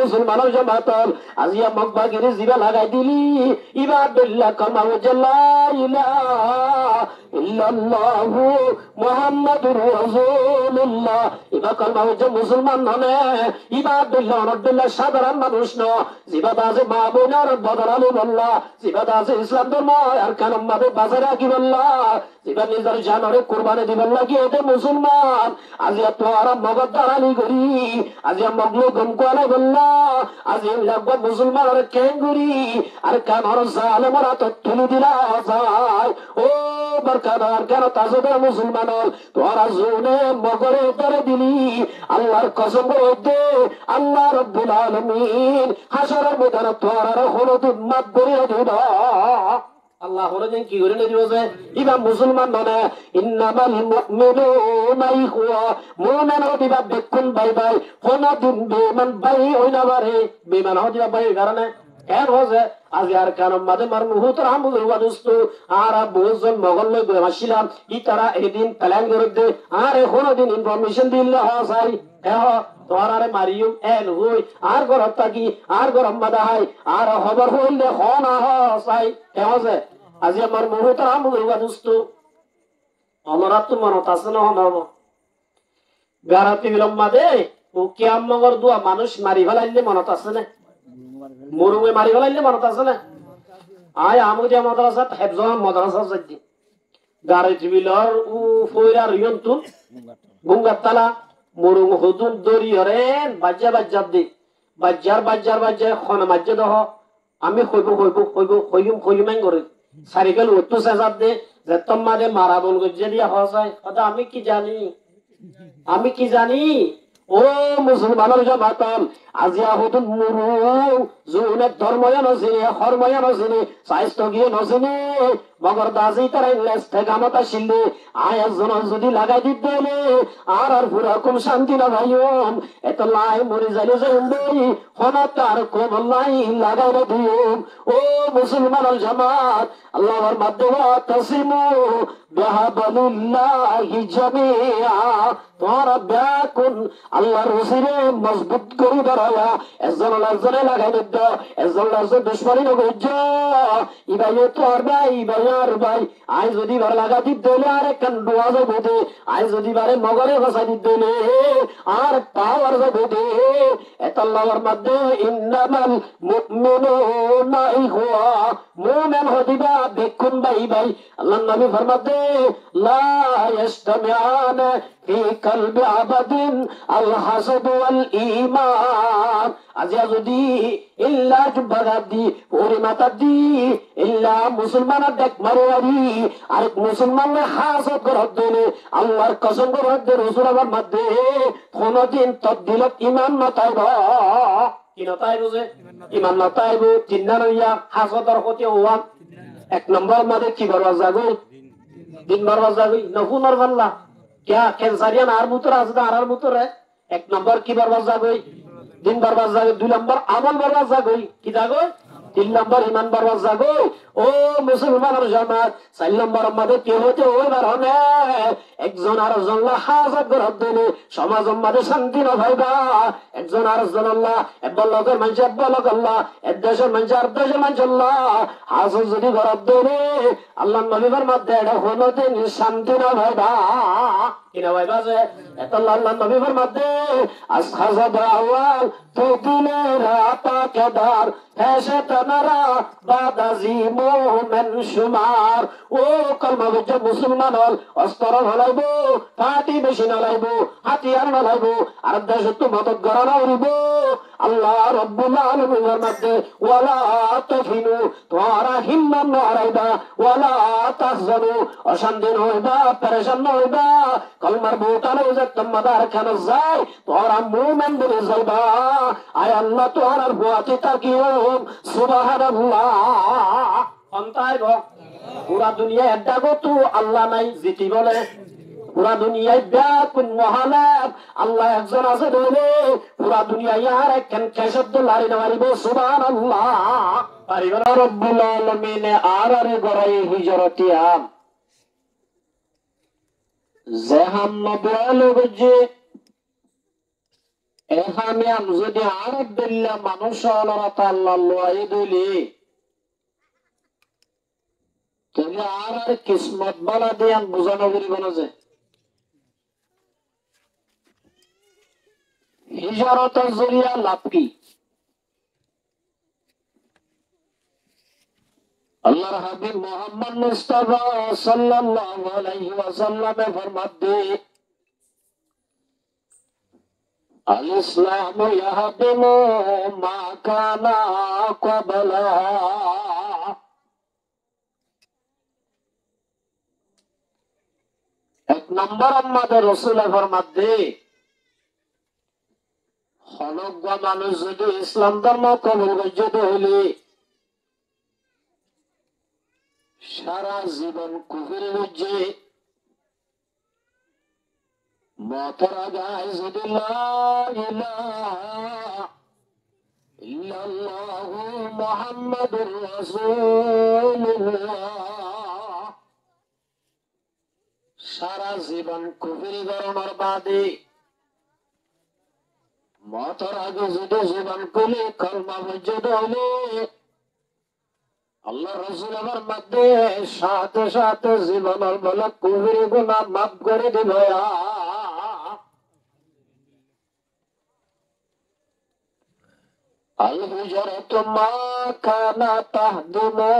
মুসলমানের জামাতল আজিয়া মগবাগিরি জিবা লাগাই দিলি ইবাদুল্লাহ কামা ওয়াজাল্লা ইলাহা ইল্লাল্লাহু মুহাম্মাদুর রাসূলুল্লাহ ইবা কালমা হচ্ছে মুসলমান ননে ইবাদুল্লাহ আব্দুল্লাহ সাধারণ মানুষ ন জিবাদা আছে মা বোনার বদরালি বল্লাহ জিবাদা আছে ইসলাম ধর্ম আর কারণ মাদে বাজারে কি বল্লাহ জিবা নিজের জানরে কুরবানি দিবল্লাহ কি এতে মুসলমান আজিয়া তো আর মগদ দালালি করি আজিয়া মগলো গমকোয়ালাই বল্লাহ আজিয়া লাগবা মুসলমান আর কেঙ্গুরি আর কানর জালেমরা তো তুলি দিলা যায় ও বরকাদার কেন তাজদের মুসলমান তোরা জোনে মগরে ধরে দিলি আল্লাহর কসম দে আল্লাহ রাব্বুল আলামিন হাসরের ময়দানে তোরা হলুদ মাত করে দিবা আল্লাহ হলুদিন কি করে দিও যে ইবা মুসলমান ননে ইন্নামাল মুমিনুনা ইখওয়া মুমিন হদিবা দেখুন ভাই ভাই কোনদিন বেমান ভাই হইনা পারে বেমান হদিবা ভাই কারণে কেন হচ্ছে আজ আর কারণ মাঝে মার মুহূর্তের আমুদুস্তু আর বহুজন মগল লই আসছিলাম ই তারা এদিন প্ল্যান করে দে আর কোনদিন ইনফরমেশন দিলে হয় তোরারে মারিও এন হই আর গরম থাকি আর গরম মাদা হয় আর খবর হইলে হনা হাই কেন যে আজি আমার মুহূর্তের আমুদুস্তু আমরা তো মনত আছে না হনব গারাতি বিলম্বা দে ও কিয়াম মগর দুয়া মানুষ মারি ফেলাইলে মনত আছে না মরুমে মারি ফেলাইলে মনত আছে না আয় আমুদিয়া মাদ্রাসা হেফজন মাদ্রাসা যাচ্ছি গাড়ি টিবিলার ও ফয়রার ইয়ন্তুন গুঙ্গাতালা মরুম হুদুন দরি হরেন বাজ্জা দি বাজ্জার খন মাজ্জা দহ আমি কইম করে সারিকেল উত্তু সেজাব দে যে তোমাদের মারা বল গজ্জে দিয়া হসায় কথা আমি কি জানি ও মুসলমানের জামাতাল আজিয়া হুদুন মুরু জুনে ধর্ময়া নসিনে হরময়া নসিনে স্বাস্থ্য গিয়ে নসিনে মগর দাসি তারা ইংলেজ থেকে আমাতা শিল্লে আয়াত জন যদি লাগাই দিতে আর পুরা কম শান্তি না ভাইম এত লাই মরি যাইলে যাই হনা তার কোন লাই লাগাই না দিম ও মুসলমানের জামাত আল্লাহর মাধ্যমে তাসিমু বিহাবলিল্লাহি জামিআ তোরা ব্যাকুন আল্লাহর রসিরে মজবুত করে ধরা এজন লাজরে লাগাই দিত এজন লাজরে দুশ্মনী নগজ ইবাইয়ে তোর ভাই ইবাইয়ার ভাই আই যদি বার লাগা দিত দিলে আর একখান ডোয়া যাবো দে আই যদি বারে মগরে বসাই দিত দিলে আর পাওয়ার যাবো দে এতাল্লাহর মধ্যে ইন্নামাল মুমিনুনা ইখওয়া মুমিন হদিবা দেখুন ভাই ভাই আল্লাহর নবী ফরমাতে লা ইস্তামিআন ফি কলবি আবাদিন আল হাসাদ ওয়াল ঈমান আজিয়া যদি ইল্লা জুবাগাত দি ওরে মাতা দি ইল্লা মুসলমান দেখ মারোয়ারি আর মুসলমানের হাসদ করত দিলে আল্লাহর কসম করত দে রাসূল আমার মধ্যে কোনদিন তবদিলত ঈমান নতাইব কি নতাইব যে ঈমান নতাইব জিন্নারিয়া হাসদর হতে হওয়া এক নম্বর মাঝে কি বরবাদ যাবে দিন বরবাদ যাবে নহুনার বাল্লা क्या कैंसरियन आर मुतर আছে আর মুতর এক নম্বর কি বরবাদ যাবে দিন বরবাদ যাবে দুই নম্বর আমল বরবাদ যাবে কি যাবে তিন নম্বর ঈমান বরবাদ যাবে ও মুসলমানের জামাত চার নম্বর মধ্যে কি হতে ওইবার হনে একজন আর জল্লা হাজার গরব দিলে সমাজ মধ্যে শান্তি না ভাইবা একজন আর জল্লা এবলকের মানুষ এবলক আল্লাহ এক দেশের মানুষ আর দেশের মানুষ আল্লাহ হাজার যদি গরব দিলে আল্লাহ নবীর মধ্যে এটা হনদিন শান্তি না ভাইবা কিনা ভাইবা যে এত আল্লাহ নবীর মধ্যে আসহাজা দাওয়াল তো দিলে রাতা কেদার ফেসে তনারা বাদাজি মোমেন সুমার ও কলমা বুঝে মুসলমান হল অস্ত্র হলাইব পাটি মেশিন হলাইব হাতিয়ার হলাইব আর দেশ তো মদত গড়ানো উড়িব আল্লাহ রব্বুল আলামিনের মধ্যে ওয়ালা তাফিনু তোরা হিম্মত না হারাইবা ওয়ালা তাহজানু অশান্তি হইবা পেরেশান হইবা কলমার বুটালে যে তোমাদের কেন যায় তোরা মুমিন বলে যাইবা আয় আল্লাহ তোরার বুয়াতে তাকিও সুবহানাল্লাহ অন্তাইব পুরা দুনিয়া এড্ডা গো তু আল্লাহ নাই জিতি বলে পুরা দুনিয়ায় ব্যাকুন মহালাভ আল্লাহ একজন আছে বলে পুরা দুনিয়ায় আর একখান কেশব্দ লারি নারিব সুবহানাল্লাহ পারিব না রব্বুল আলামিন আর আরে গড়াই হিজরতিয়া জাহান নবুয়াল গজে এখানে আমি যদি আরব দিল্লা মানুষ আল্লাহ লয় দিলি তাহলে আর কিসমত বালা দিয়ে বোঝানো করিব না যে হিজরতের জরিয়া লাভ কি? আল্লাহর হাবিব মুহাম্মদ মুস্তাফা সাল্লাল্লাহু আলাইহি ওয়াসাল্লামে ফরমাতে আল ইসলামু ইয়াহদিমু মা কানা ক্বাবলাহা। এক নম্বর আমাদের রাসূল ফরমাতে হলজ্ঞ মানুষ যদি ইসলাম ধর্ম কবুল করতে হলে সারা জীবন কুফরি হচ্ছে মতের আগায় যদি লা ইলাহা ইল্লাল্লাহু মুহাম্মাদুর রাসূলুল্লাহ সারা জীবন কুফরি করানোর বাদে মতের আগে যদি জীবন খুলে কলমা পর্যন্ত হলে আল্লাহ রাসূল আমার মধ্যে সাথে সাথে জীবনের বলে কুফরি গুনাহ মাফ করে দিবে। আল হিজরাতু মা কানা তাহদিমু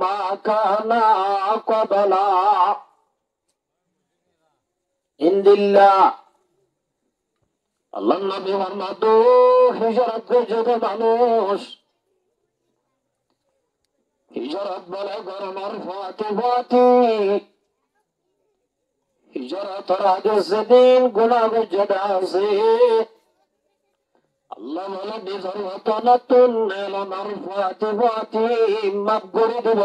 মা কানা ক্বাবলা ইনদিল্লাহ। আল্লাহ নবী ফরমাতো হিজরত করে মানুষ হিজরত বলে গরমের ফাতে ফাতে হিজরতের আগে সেদিন গুনাহ যেটা আছে আল্লাহ বলে নিজের মতো নতুন এলামার ফাতে ফাতে মাফ করে দেব।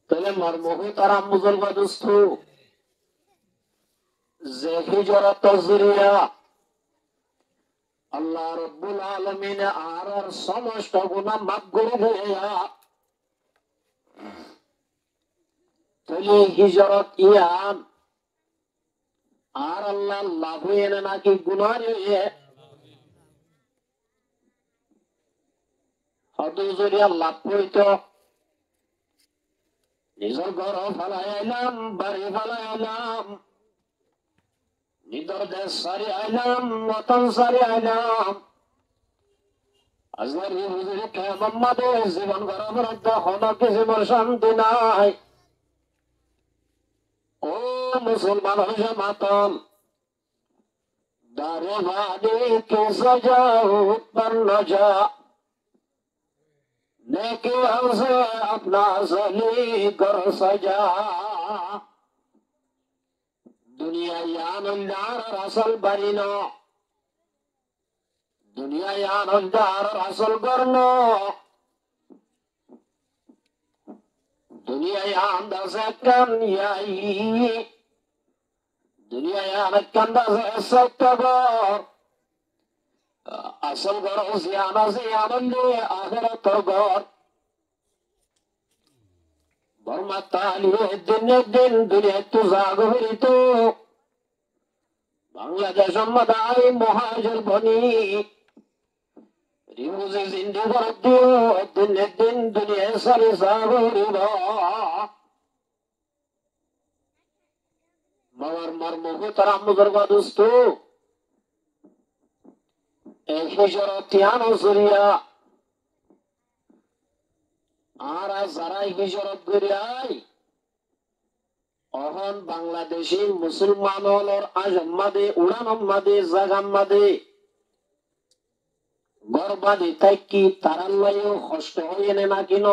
তাহলে মর্মকে তারা মুসলমান দোস্ত যে হিজরত জরিয়া আল্লাহ রাব্বুল আলামিন আর সমস্ত গুনাহ মাফ করে দেয়া। তাহলে হিজরত ইয়ান আর আল্লাহ লাভ এনে নাকি গুনাহ নিয়ে হয়তো জরিয়া লাভ হইত নিজের ঘর ফেলাই আইলাম বাড়ি ফেলাই আইলাম নিজের দেশ সারি আইলাম মতন সারি আইলাম আজকের হুজুরি কেমন জীবন গরমের হন কিছু শান্তি নাই। ও মুসলমান হইছে মাতন দারে বাড়ি কে সজা উৎপন্ন যা নেকি हमसे अपना सली कर सजा। दुनिया यानंदार रसल बरिनो दुनिया यानंदार रसल करनो दुनिया यान दसकन याई दुनिया यान कंदा सत्तबर असल गरो सियाना सियानंदे आखिरत गौर बर्मातालिए दिन दिन दुनिया तुजागो तो बांग्लादेश मदाई महाजर बनी रिमुजे जिंदगी कर दियो दिन दिन दुनिया सारी सागो रिबा मगर मर्मो को तरह मुजरबा दोस्तों एक हिजरतियानो जरिया आरा जारा हिजरत करियाई অহন বাংলাদেশি মুসলমান হলর আজম্মাদে উড়ানম্মাদে জাগাম্মাদে গর্বাদি তাই কি তারাল্লায়ও কষ্ট হয়ে না কিন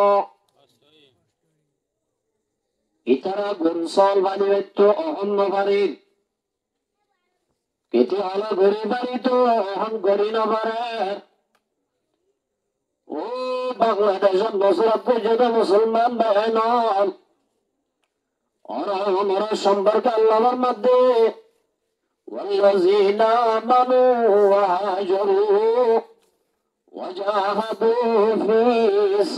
ইতারা গরুসল বানিবে তো অহন নবারির কেতে হলো গরি বাড়ি তো অহন গরি নবারে। ও বাংলাদেশের বছরত পর্যন্ত মুসলমান বাহিন और हमारा संपर्क अल्लाह मध्य والذين آمنوا وهاجروا وجاهدوا في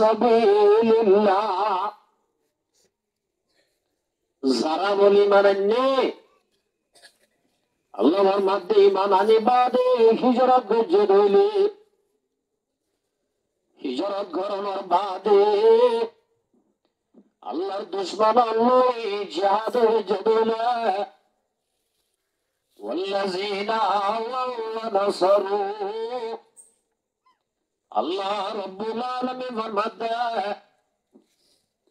سبيل الله যারা বলি মানেননি আল্লাহর মধ্যে ইমান আনি বাদে হিজরত গজ্জে দইলে হিজরত গরণর বাদে আল্লাহর দুশ্মন আল্লাহ জিহাদে জদুলা والذين آووا ونصروا আল্লাহ রব্বুল আলামিন ফরমাতে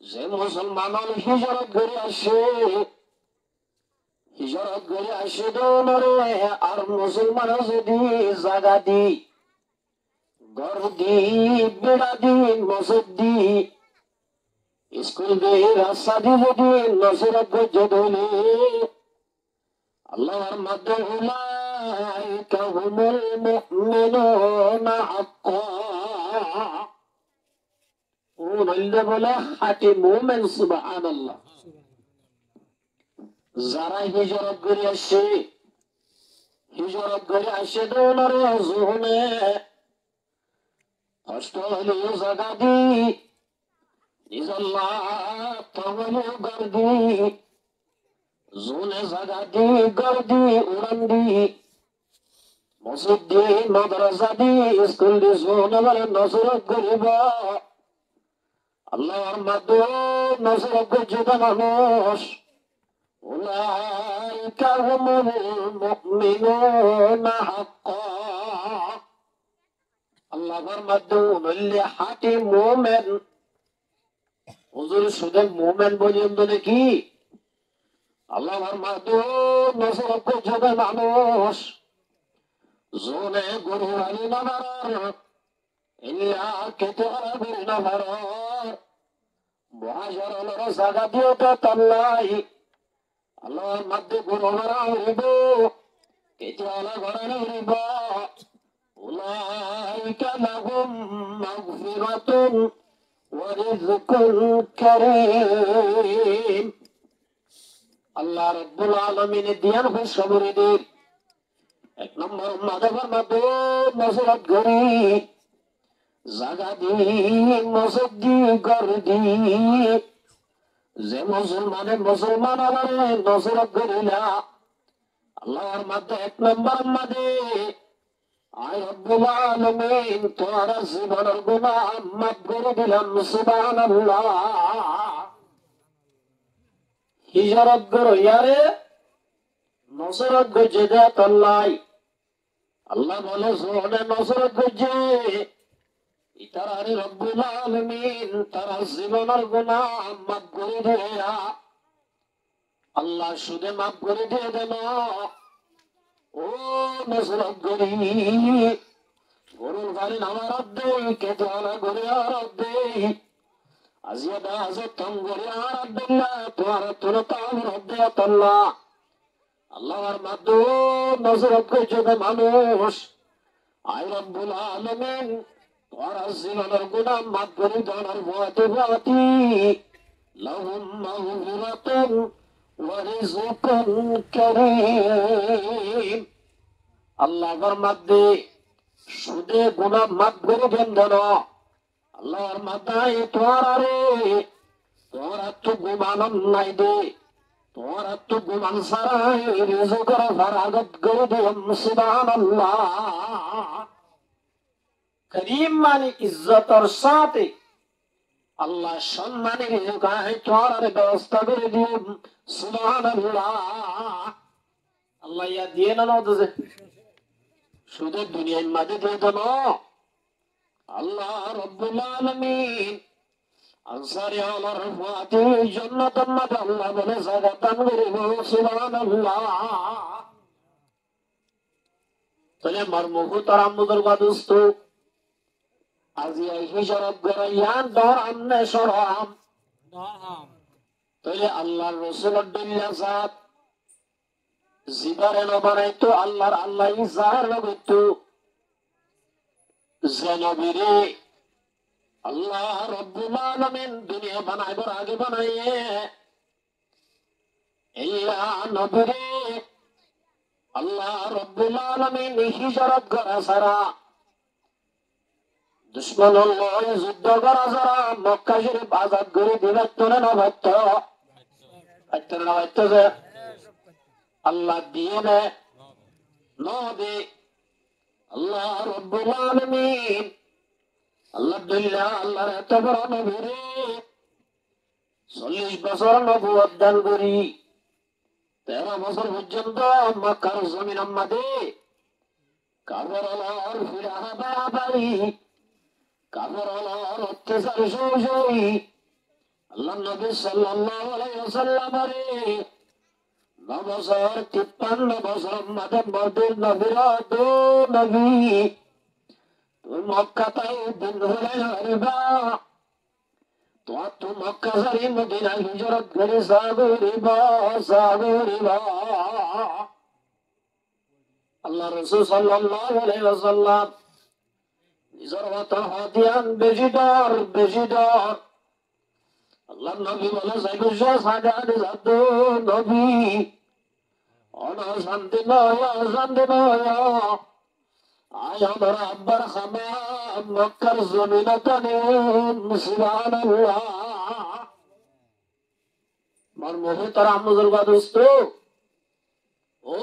যে মুসলমান হিজরত করে আসে হিজরত করে আসে দৌলরে আর মুসলমান যদি জাগা দি ঘর দি বেড়া দি মসজিদ দি স্কুল দি রাস্তা দি যদি নসরত গজ্জে দইলে আল্লাহর মধ্যে উলাইকা হুমুল মুমিনুনা হাক্কা বলে খাঁটি মুমিন সুবহানাল্লাহ। যারা হিজরত করে আসে দৌলরে জোনে কষ্ট হলেও জাগা দি নিজল্লাহ তহলেও গর দি জোনে জাগা দি গর দি উড়ান দি মসজিদ দি মাদ্রাসা দি স্কুল দি জোনে বলে নসরত করিব আল্লাহর মধ্যে নসরত গজ্জে মানুষ উলাইকা হুমুল মুমিনুনা হাক্কা আল্লাহর মধ্যে বললে হাটি মুমিন হুজুর শুধু মুমিন পর্যন্ত নাকি আল্লাহর মধ্যে নসরত গজ্জে মানুষ জোনে গরু আলি নামার ইল্লা কেতারা গরু নামার মুহাজিরুল জাগা দিও তো তাল্লাই আল্লাহর মধ্যে গরু মারা হইব কেতারা গরু হইব উলাইকা লাহুম মাগফিরাতুন ওয়া রিজকুন কারীম আল্লাহ রাব্বুল আলামিন দিয়ান খুশখবরিদের এক নম্বর মাদাবার মধ্যে নসরত গরি জাগা দি মসজিদ দি ঘর দি যে মুসলমান আলারে নসরত গরিলা আল্লাহর মধ্যে এক নম্বর মধ্যে আয় রব্বুল আলামিন তোর জীবনের গুনাহ মাফ করে দিলাম সুবহানাল্লাহ। হিজরত করো ইয়ারে নসরত গজ্জে দে তল্লাই আল্লাহ বলে সোনে নসরত গজ্জে ইতারারে রব্বুল আলামিন তারা জীবনের গুনাহ মাফ করে দেয়া আল্লাহ শুধু মাফ করে দিয়ে দেন ও নসরত গরি গরুর গাড়ি নামার দেই কেটে আনা গড়ে আর দেই আজিয়া দা আছে তম গড়ে আর আব্দুল্লাহ তোমার তোর তাম রব্বে আল্লাহ আল্লাহর মধ্যে নজরত গজ্জে মানুষ আয় রব্বুল আলামিন তোর জীবনের গুনাহ মাফ করে দেওয়ার ভয়তে লাহুম মাগফিরাতুন ওয়া রিজকুন কারীম আল্লাহর মধ্যে সুদে গুনাহ মাফ করে দেন দেন আল্লাহর মাথায় তোর তো গুমানন নাই দে তোর তো গুমান সারাই রিজকের ফরাগত করে দেন সুবহানাল্লাহ। করিম মানে ইজ্জতের সাথে আল্লাহ সম্মানের রিজকায় তোর ব্যবস্থা করে দিন সুবহানাল্লাহ। আল্লাহ ইয়া দিয়ে না তো শুধু দুনিয়ার মাঝে দিয়ে দেন আল্লাহ রব্বুল আলামিন আনসারি আল্লাহর রহমতে জান্নাতের মধ্যে আল্লাহ বলে জায়গা দান করিব সুবহানাল্লাহ। তাহলে আমার মুহতারাম বুজুর্গ দোস্ত আজি এই হিজরত গরাইয়ান দর আমনে সরাম তাহলে আল্লাহর রাসূলের দুনিয়া জাত জিবারে নবানাইতো আল্লাহর আল্লাহ ইজাহার নবিতো জনবিরে আল্লাহ রব্বুল আলামিন দুনিয়া বানাইবার আগে বানাইয়ে ইল্লা নবীরে আল্লাহ রব্বুল আলামিন হিজরত করা ছাড়া দুশ্মন যুদ্ধ করা ছাড়া মক্কা শরীফ আজাদ করে দিবে তোলে না ভাবত আল্লাহ দিয়ে নে নদী আল্লাহ রব্বুল আলামিন আল্লাহ দুল্লাহ আল্লাহর এত বড় নবীরে 40 বছর নবুয়ত দান করি 13 বছর পর্যন্ত মক্কার জমিন আমাদে কাফের আলার ফিরাহা বাবাই কাফের আলার অত্যাচার সহ্যই আল্লাহ নবী সাল্লাল্লাহু আলাইহি ওয়াসাল্লামের 9 বছর 53 বছর আমাদের মদিনার নবীরা দো নবী তুই মক্কা তাই দিন হলে হারবা তো মক্কা সারি মদিনা হিজরত করে সাগরিবা আল্লাহ রাসূল সাল্লাল্লাহু আলাইহি ওয়াসাল্লাম নিজের কথা হাদিয়ান বেশি ডর আল্লাহ নবী বলে সাইবু সাদাত জাত নবী অনা শান্তি নয় আয় আমার আব্বার খামা মক্কার জমিনে টানে সুবহানাল্লাহ মার মোহে তারা মুসলমান দোস্ত ও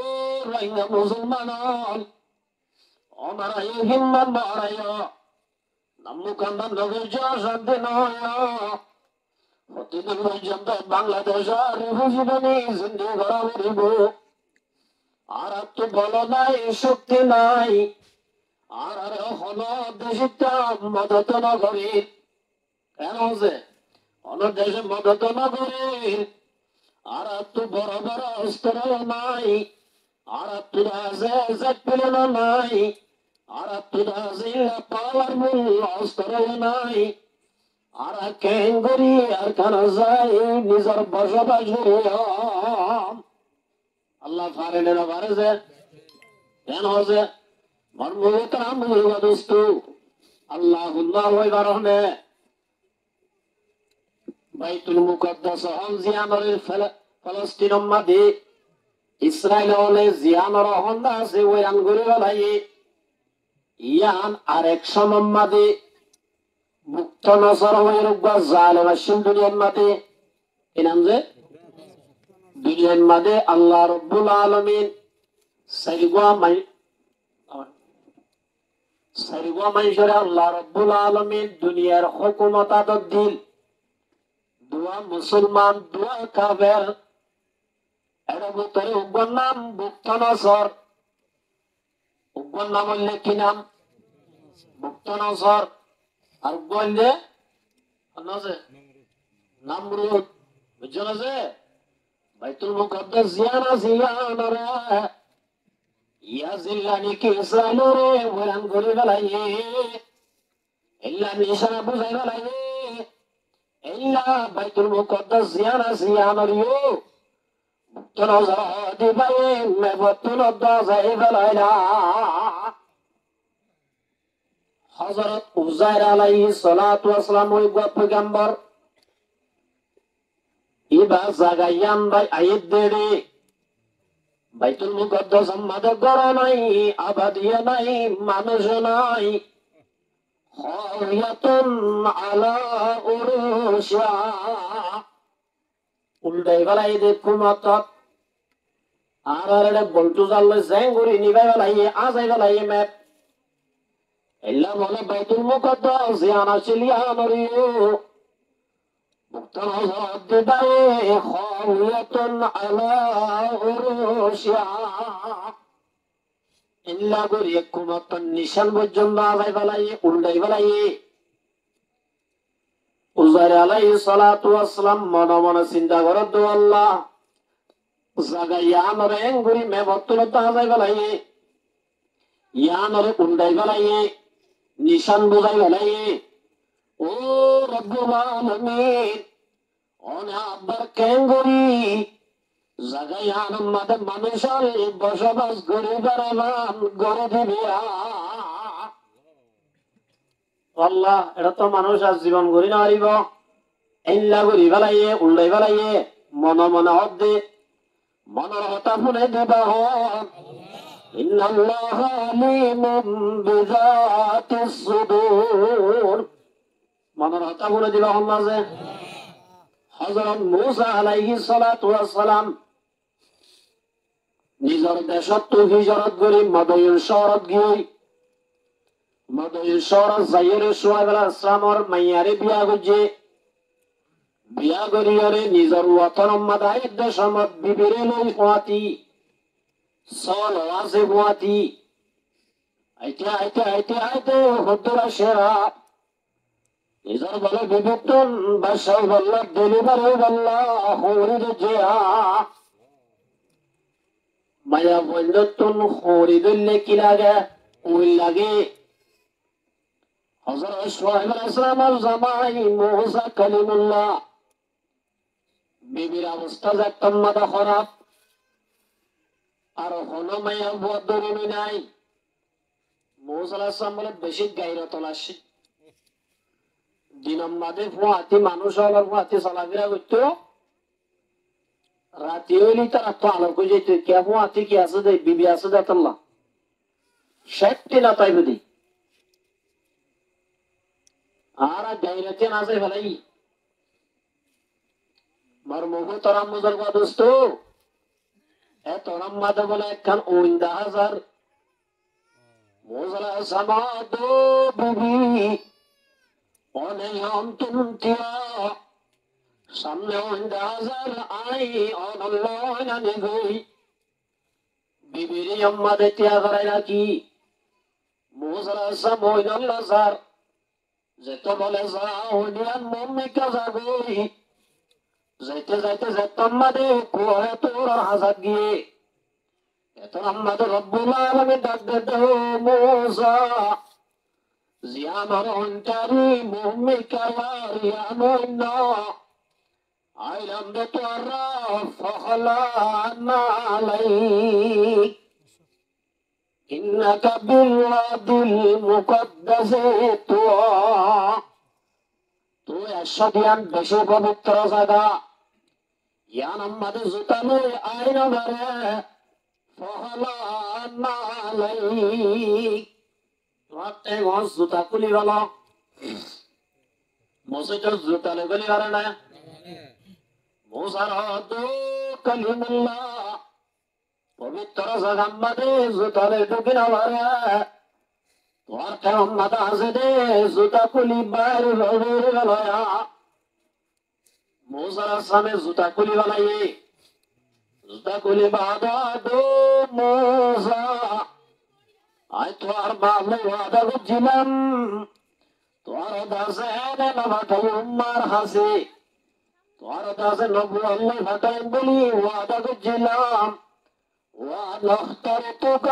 রাইঙ্গা মুসলমান আমার এই হিম্মত বাড়ায় নামু কান্দা নবীর শান্তি নয় প্রতিদিন পর্যন্ত বাংলাদেশের রিফিউজিবানি জিন্দি করা হইব আর তো বল নাই শক্তি নাই আর হল দেশটা মদত নগরী কেন যে অনেক দেশে মদত নগরী আর তো বড় বড় অস্ত্র নাই আর তোর আছে পেলেন নাই আর তোর আছে পাওয়ারফুল অস্ত্র নাই আর কেন করি আর কেন যাই নিজের বসবাস আল্লাহ ফারেন পারে যে কেন হচ্ছে মর্মদোস্ত আল্লাহ হইবার হলে বাইতুল মুকদ্দাস হল জিয়ানের ফলস্তিন মাঝে ইসরায়েল হলে জিয়ানের হন্দা আছে ওই আনগুলি বলাই ইয়ান আর 100 মাঝে মুক্ত নজর হয়ে রোগবা জালেমাসিন দুনিয়ার মাঝে কি নাম যে দুনিয়ার মাঝে আল্লাহ রব্বুল আলামিন সাইগুয়া মানুষের আল্লাহ রব্বুল আলামিন দুনিয়ার হুকুমত আদত দিল দুয়া মুসলমান দুয়া কাফের এর ভিতরে উগ্র নাম মুক্ত নজর উগ্র নাম হইলে কি নাম মুক্ত নজর আর বললে নামরুদ বুঝছো না যে বাইতুল মুকদ্দাস জিয়ানা ইয়া জিল্লানি কি ইসরাইল রে বলান করে গলাইয়ে ইল্লা নিশানা বুঝাই গলাইয়ে ইল্লা বাইতুল মুকদ্দাস জিয়ানা রিও মুক্ত নজর দিবাই মে বতুল দাজাই গলাইলা হযরত উজাইর আলাইহিস সালাতু ওয়াস সালাম ওই পয়গম্বর ইবা জাগায়ান ভাই আয়াত দেরে বাইতুল মুকদ্দাস আমাদের ঘর নাই আবাদিয়া নাই মানুষ নাই খাওয়াতুন আলা উরুশা উল্টাই গলাই দেখো মত আর আরে বলটু জাল্লে জেঙ্গুরি নিবাই গলাই আজাই গলাই ম্যাপ এল্লা বলে বাইতুল মুকদ্দাস জিয়ানা চিলিয়া নরিও মুক্ত নজর দিবাই খাওয়াতুন আলা উরুশা ইল্লা গরি কুমাত নিশান পর্যন্ত আজাই গলাই উল্টাই গলাই উজাইর আলাইহিস সালাতু ওয়াস সালাম মনে মনে চিন্তা করে দো আল্লাহ জাগা ইয়ানরে এঙ্গুরি মে বতুল আজাই গলাই ইয়ানরে উল্টাই গলাই নিশান বুঝাই গলাই ও রব্বুল আলামিন ওনে আব্বার কেঙ্গুরি জাগা ইয়ান মাদে মানুষের বসবাস করে বেড়ালাম গড়ে দিবি আল্লাহ এটা তো মানুষ আর জীবন করি না পারিব এল্লা করি বেলাইয়ে উল্লাই বেলাইয়ে মনে মনে হত দে মনের হতা ফুলে দেবা ইন্নাল্লাহ আলিমুম বিযাতিস সুদূর মনের হতা ফুলে দিবা হল না যে হযরত মূসা আলাইহিস সালাতু ওয়াস সালাম নিজের দেশত তো হিজরত করি মদয়ুল শহরত গিয়ে মদয়ুল শহরত যাইরে সোহাইব আলাইহিস সালামর মাইয়ারে বিয়া করছে বিয়া করিয়ারে নিজের ওয়াতন মাদায় দেশমত বিবিরে লই খোয়াতি সল আছে খোয়াতি আইতে আইতে আইতে আইতে হদ্দরা সেরা নিজের বলে বিবেকন বাসাই বলল ডেলিভারি বলল হরিদ যে মায়া বন্ধুত্বন হরিদুল্লে কি লাগে ওই লাগে হযরত সোহাইব আলাইহিস সালামের জামাই মুসা কালিমুল্লাহ বিবির অবস্থা একদম মাথা খারাপ আর হলো মায়া বদরুনি নাই মুসা আলাইহিস সালাম বলে বেশি গায়রত আসে দিন মাদে ফুয়াতি মানুষ হলার ফুয়াতি চলাফেরা করতো রাতে হইলি তারা তো আলো করে যেত কে ফুয়াতি কি আছে দে বিবি আছে দে তাল্লা ষাটটি না তাই বুঝি আর গাইরাতে না যায় ফেলাই মার মুখ তোরাম মুজল দোস্ত এ তোরাম মাদে বলে একখান ওইন্দা হাজার মোজলা সামাদ বিবি অনেক অন্তন্তিয়া সামনে ওইন্দা হাজার আই অনল্লানি গই বিবিরি আম্মাদে তিয়া করাই নাকি মোজলা সামইনাল্লাহ স্যার যেতে বলে যা হইয়ান মম্মিকা যাবই যাইতে যাইতে যেতাম্মাদে কুয়ারে তোর হাজার গিয়ে এত আমাদের রব্বুল আলামিন ডাক দে মোসা জিয়ানর অন্টারি মম্মিকা ইয়ারিয়ান আইলাম দে তোরা ফখলানা আলাইক إنك بالواد المقدس طوى تو أشهديان بشي پوتر জায়গা ইয়ান আমাদের জুতালে আইন ধরে ফহলানা আলাইক তোমাতে গস জুতা খুলি গেল মসজিদের জুতালে গলি আর না মুসার দো কালিমুল্লাহ পবিত্র জাগাম্মাদে জুতালে ঢুকিনা মারে তোর কেমন মাথা আছে দে জুতা খুলি বাইরে বের গলয়া মুসার সামনে জুতা খুলি বানাইয়ে জুতা খুলি বাদা দো মুসা আই তোর বাবলে ওয়াদা করছিলাম তোর দাসে না ভাটাই উম্মার হাসি তোর দাসে নবু আল্লাহ ভাটাই বলি ওয়াদা করছিলাম وأنا اخترتك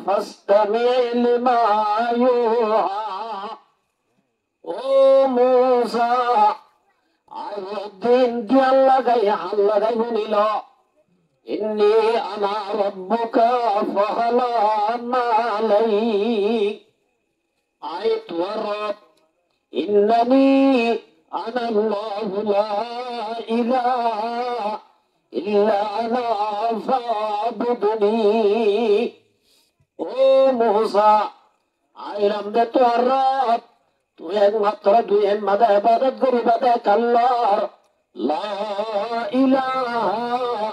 فاستمع لما يوحى ও মুসা আইদিন দিয়াল লাগাই হাল লাগাই বলিল ইন্নী আনা রব্বুকা ফাহলানা আলাইক আই তোর রব ইন্নানি আনা আল্লাহু লা ইলাহা ইল্লা আনা ফাবুদনি ও মুসা আইলাম দে তোর রব তুই একমাত্র দুই মাদা ইবাদত করিবা দে আল্লাহর লা ইলাহা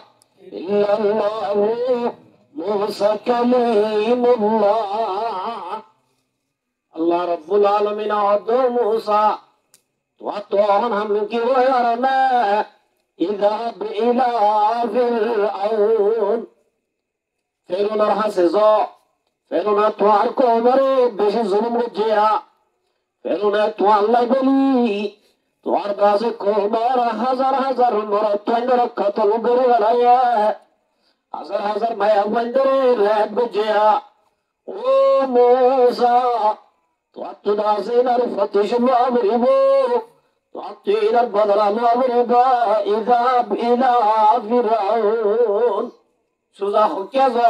ইল্লাল্লাহু মুসা কালিমুল্লাহ আল্লাহ রাব্বুল আলামিন আদো মুসা তো हम কি ওয়ারনা اذهب الى فرعون ফেরুনার হাসে য ফেরুনা তো আর কোমরে বেশি জুলুম গজিয়া ফেরুনা তো আল্লাহ বলি তোর কাছে কোমর হাজার হাজার মরত তৈর কতল করে গলায়া হাজার হাজার মায়া বন্দরে রাত গজিয়া ও মুসা তো দাসিনার ফতিশ মাবরিব তোর বদলা মাবরিবা ইযাব ইলা ফিরআউন সুজা হকিয়া যা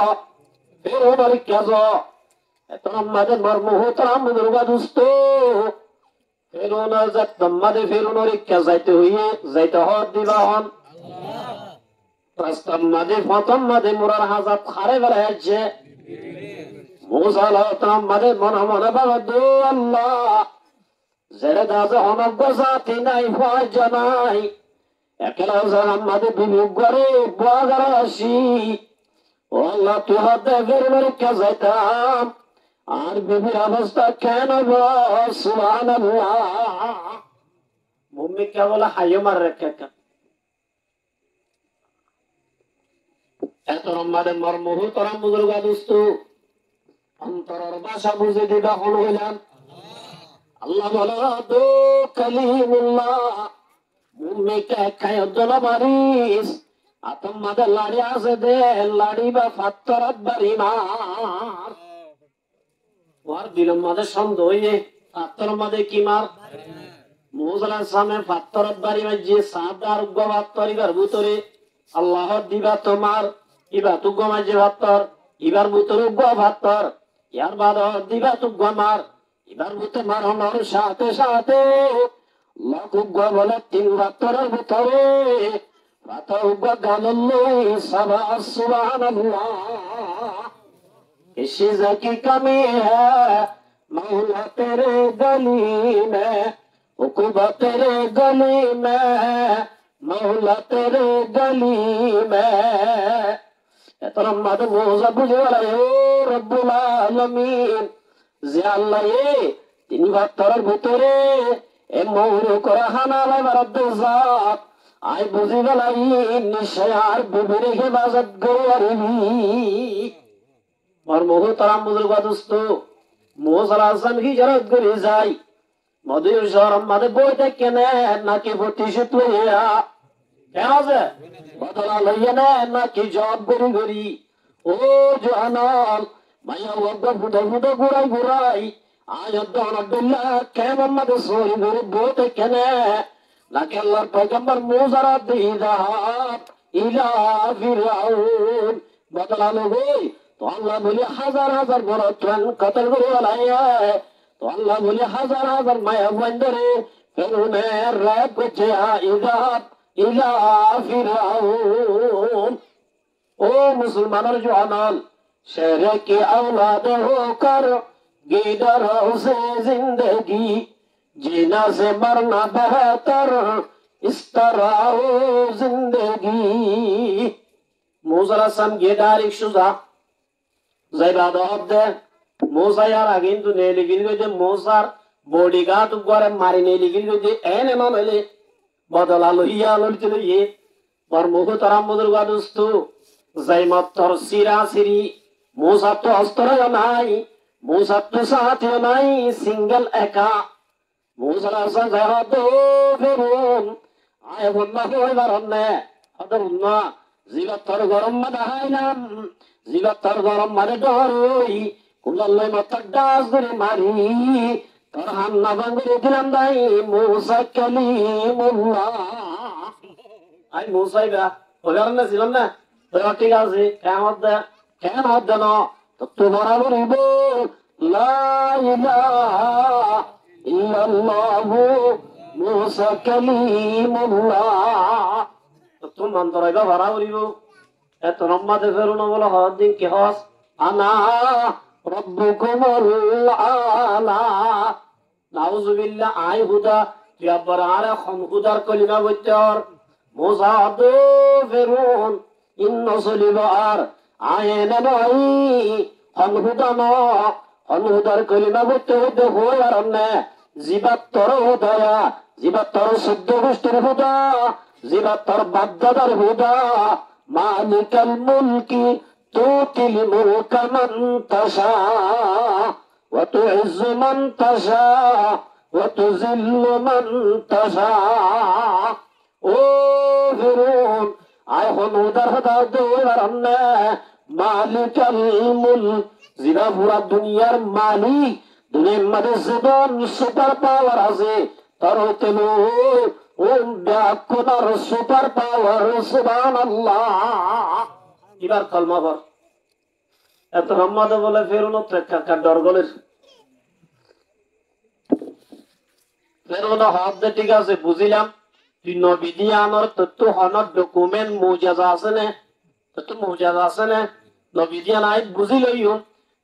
ফেরুনার কিয়া যা এত আমাদের মর্মহতরাম দুর্গা দুস্ত ফেরুনা জাত আমাদের ফেরুনার কিয়া যাইতে হইয়ে যাইতে হদ দিবাহন রাস্তা মাদে ফাতম মাদে মুরার হাজাত খারে বেলাচ্ছে মুসা আলাইহিস মাদে মনে মনে বাদু আল্লাহ জেরে দাজে অনগ্য জাতি নাই ভয় জানাই একলা জান মাদে বিবিগ করে বাজার আসি ও আল্লাহ তুই হাতে পরীক্ষা যাইতাম আর বিবির অবস্থা কেন গো সুবহানাল্লাহ মুম্মি কে বলে হাইও মার রেখে এত রম্মাদের মর্মহু তরম বুজুর্গ দুস্তু অন্তরের ভাষা বুঝে দিবা হল হইলাম আল্লাহ বলে দো কালিমুল্লাহ মুম্মিকে খায় দল মারিস আতম মাদে লাড়ি আছে দে লাড়ি বা ফাত্তরাত বাড়ি মার ওর দিলম মাদে সন্দেহ হইয়ে ফাত্তর মাদে কি মার মুসলার সামনে ফাত্তরাত বাড়ি মার যে সাদার গবাত্তরিবার ভিতরে আল্লাহ দিবা তোমার ইবা তু গমাই যে ভাত্তর ইবার ভিতরে ভাত্তর ইয়ার বাদ দিবা তু গমার এবার ভিতরে মারানোর সাথে সাথে লকুগ্য বলে তিন ভাত্তরের ভিতরে इसी की कमी है मौला तेरे गली में हुकुबा तेरे गली में मौला तेरे गली में एतरम्मद मोजा बुझे वाला हो रब्बुल आलमीन যে আল্লাহ তিন ভাত্তরের ভিতরে এ মৌর করা হানালা বারাদ্দ জাত আই বুঝি বেলাই নিশ্চয় আর বিবিরে হেফাজত করবি আর মহু তারাম বুজুর্গ দোস্ত মোসাল হাসান হিজরত করে যাই মধুর শহর মাঝে বইতে কেনে নাকি প্রতিশোধ লইয়া কেন আছে বদলা লইয়া নে নাকি জব করি করি ও জহানাল মাইয়া ওগা ফুটে ফুটে ঘুরাই ঘুরাই আয়াদ্দান আব্দুল্লাহ কেমন মাঝে সরি করে বইতে কেনে নাকি আল্লাহর পয়গম্বর মুসারা দিদাত ইলা ফিরাউন বদলা লই তো আল্লাহ বলে হাজার হাজার বড় ট্রেন কতল করে লাইয়া তো আল্লাহ বলে হাজার হাজার মায়া বন্দরে ফিরাউনের রাত করছে ইদাত ইলা ফিরাউন ও মুসলমানের জওয়ান शेर के औलाद होकर गिदर से जिंदगी जीना से मरना बेहतर इस तरह हो जिंदगी मुसलसन गेदार एक शुजा जैबाद अब्दे मोसा यार आगे तो ने लिखिल गए मोसार बॉडीगार्ड द्वारा मारी ने लिखिल गए एने मामले बदला लो चलो ये पर मुख तराम बुजुर्ग दोस्तों जैमत तर सिरा सिरी मूसा तो अस्त्र নাই मूसा तो साथ নাই সিঙ্গেল একা मूसा রাসা যাহতো ফেরুন আয় বন্না হইবার না হদর না জিবাতর গরম মাদাইলাম জিবাতর গরম মারে ডরই কুলাল্লাই মাথা ডাস ধরে মারি তোর হান্না ভাঙরে দিলাম দাই मूसा কালিমুল্লাহ আই मूसाইবা হইবার না ছিলাম না তো ঠিক আছে কেমন কেন হদ্দান তো বরাবরই বল লা ইলাহা ইল্লাল্লাহু মুসা কালিমুল্লাহ তো মন্তরাইবা বরাবরই বল এত রম্মাতে ফেরুন বলে হদিন কি হস আনা রব্বুকুমুল আলা নাউযুবিল্লাহ আই হুদা ইয়া বরারে খুদার কলিমা বইতর মুসা দো ফেরুন ইন্নসলিবার আয়েনা নই অনুদার কলিমা বলতে হইতে হইয়ার না জীবাত্তর হুদয়া জীবাত্তর সদ্য গোষ্ঠীর হুদা জীবাত্তর বাদ্দাদার হুদা মালিকাল মুলকি তুতিল মুলকা মান তাশা ওয়া তুইজ্জু মান তাশা ওয়া তুযিল্লু মান তাশা ও ফিরউন আয় অনুদার হুদা দৌড়ার না মালিকাল মুলক যিনি পুরা দুনিয়ার মালিক দুনিয়ার মধ্যে জীবন সুপার পাওয়ার আছে তার হইতে ওম ব্যাকুনার সুপার পাওয়ার সুবহানাল্লাহ এবার কলমা পড় এত রহমত বলে ফেরুন কা ডরগলের ফেরুন হাত ঠিক আছে বুঝিলাম তুই নবী দিয়া আমার তত্ত্ব হনর ডকুমেন্ট মুজাজা আছে না তত্ত্ব মুজাজা আছে না নবী দিয়া নাই বুঝি লইও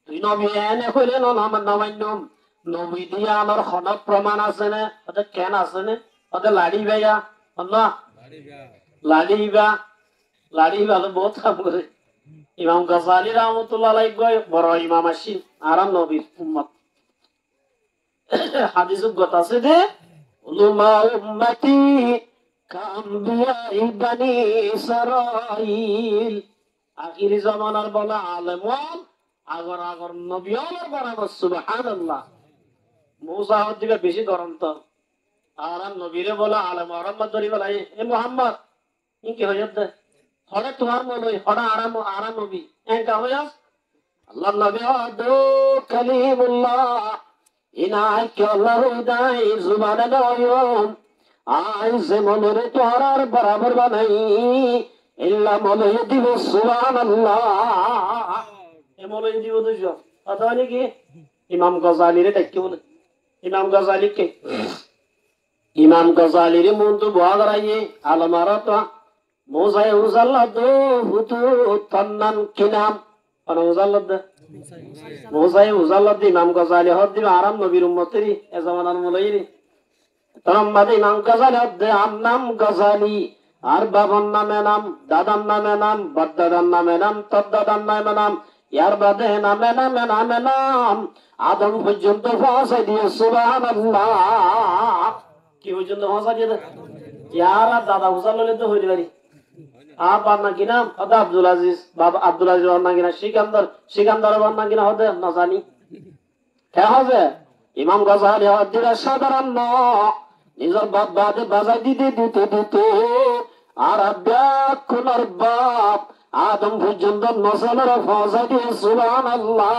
তুই নবী এনে কইলে আমার নবান্যম নবী দিয়া আমার হনর প্রমাণ আছে না ওদের কেন আছে না ওদের লাড়ি ভাইয়া আল্লাহ লাড়ি বা তো বহুত কাম করে ইমাম গাজালি রাহমাতুল্লাহ আলাইহি বড় ইমাম আছেন আরাম নবীর উম্মত হাদিসুত গত আছে যে উলমা উম্মতি কাম্বিয়া ইবনি ইসরাইল আখিরি জামানার বলা আলেমন আগর আগর নবীওয়ালার বরাবর সুবহানাল্লাহ মুজাহিদ দিবে বেশি গরন্ত আর নবীরে বলা আলেম আরাম ধরি বলা এ মুহাম্মদ ইনকি হইতে হড়ে তোমার মলই হড়া আরাম আরাম নবী একা হইয়া আল্লাহ নবী আদু কালিমুল্লাহ ইনাই কে আল্লাহ হুদাই জুবানে নয়ম আই যে মনের তোরার বরাবর বানাই ইল্লা মলই দিব সুবহানাল্লাহ এ মলই দিব দুজো কথা কি ইমাম গাজালিরে ডাকি বলে ইমাম গাজালি কে ইমাম গাজালিরে মন্তু বহাগরাইয়ে আলমারাত মোজায়ে উজাল্লাদ হুতু তান্নান কিনাম কোন উজাল্লাদ মোজায়ে উজাল্লাদ ইমাম গাজালি হদ্দি আরাম নবীর উম্মতেরি এ জামানার মলাইরি তরম মাদে ইমাম গাজালি হদ্দি নাম গাজালি আর বাবার নামে নাম দাদার নামে নাম বাদদাদার নামে নাম তদ্দাদার নামে নাম ইয়ার বাদে নামে নামে নামে নাম আদম পর্যন্ত পৌঁছে দিয়ে সুবহানাল্লাহ কি পর্যন্ত পৌঁছা দিয়ে ইয়ারা দাদা উজাল্লালে তো হইতে পারি আবার নাকি নাম হদা আব্দুল আজিজ বাবা আব্দুল আজিজ নাকি না সিকান্দার নাকি না হদে না জানি কে হবে ইমাম গাজালি হদ্দিরা সাধারণ ন নিজের বাপ বাদে বাজাই দিতে দিতে দিতে আর ব্যাকুনার বাপ আদম পর্যন্ত নসলের ফজা দিয়ে সুবহানাল্লাহ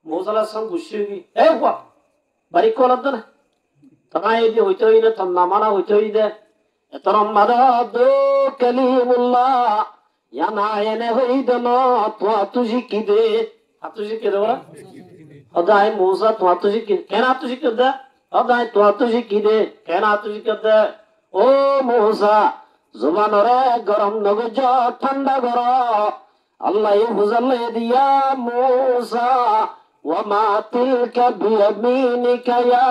মুসা আলাইহিস সালাম খুশি হই এ বাপ বাড়ি কোলাদ না তাই এই যে হইতে হইলে তো না মানা হইতে হইলে এতরম মাদাদ কালিমুল্লাহ ইয়ানা এনে হইদ ন তুজি কি দে তুজি কি দেওয়া হদাই মুসা তুজি কি কেন তুজি কি দে হদাই তুজি কি দে কেন তুজি কি দে ও মুসা জুবান রে গরম নগজ ঠান্ডা গর আল্লাহ বুঝালে দিয়া মুসা ওয়া মা তিলকা বিয়ামিনিকা ইয়া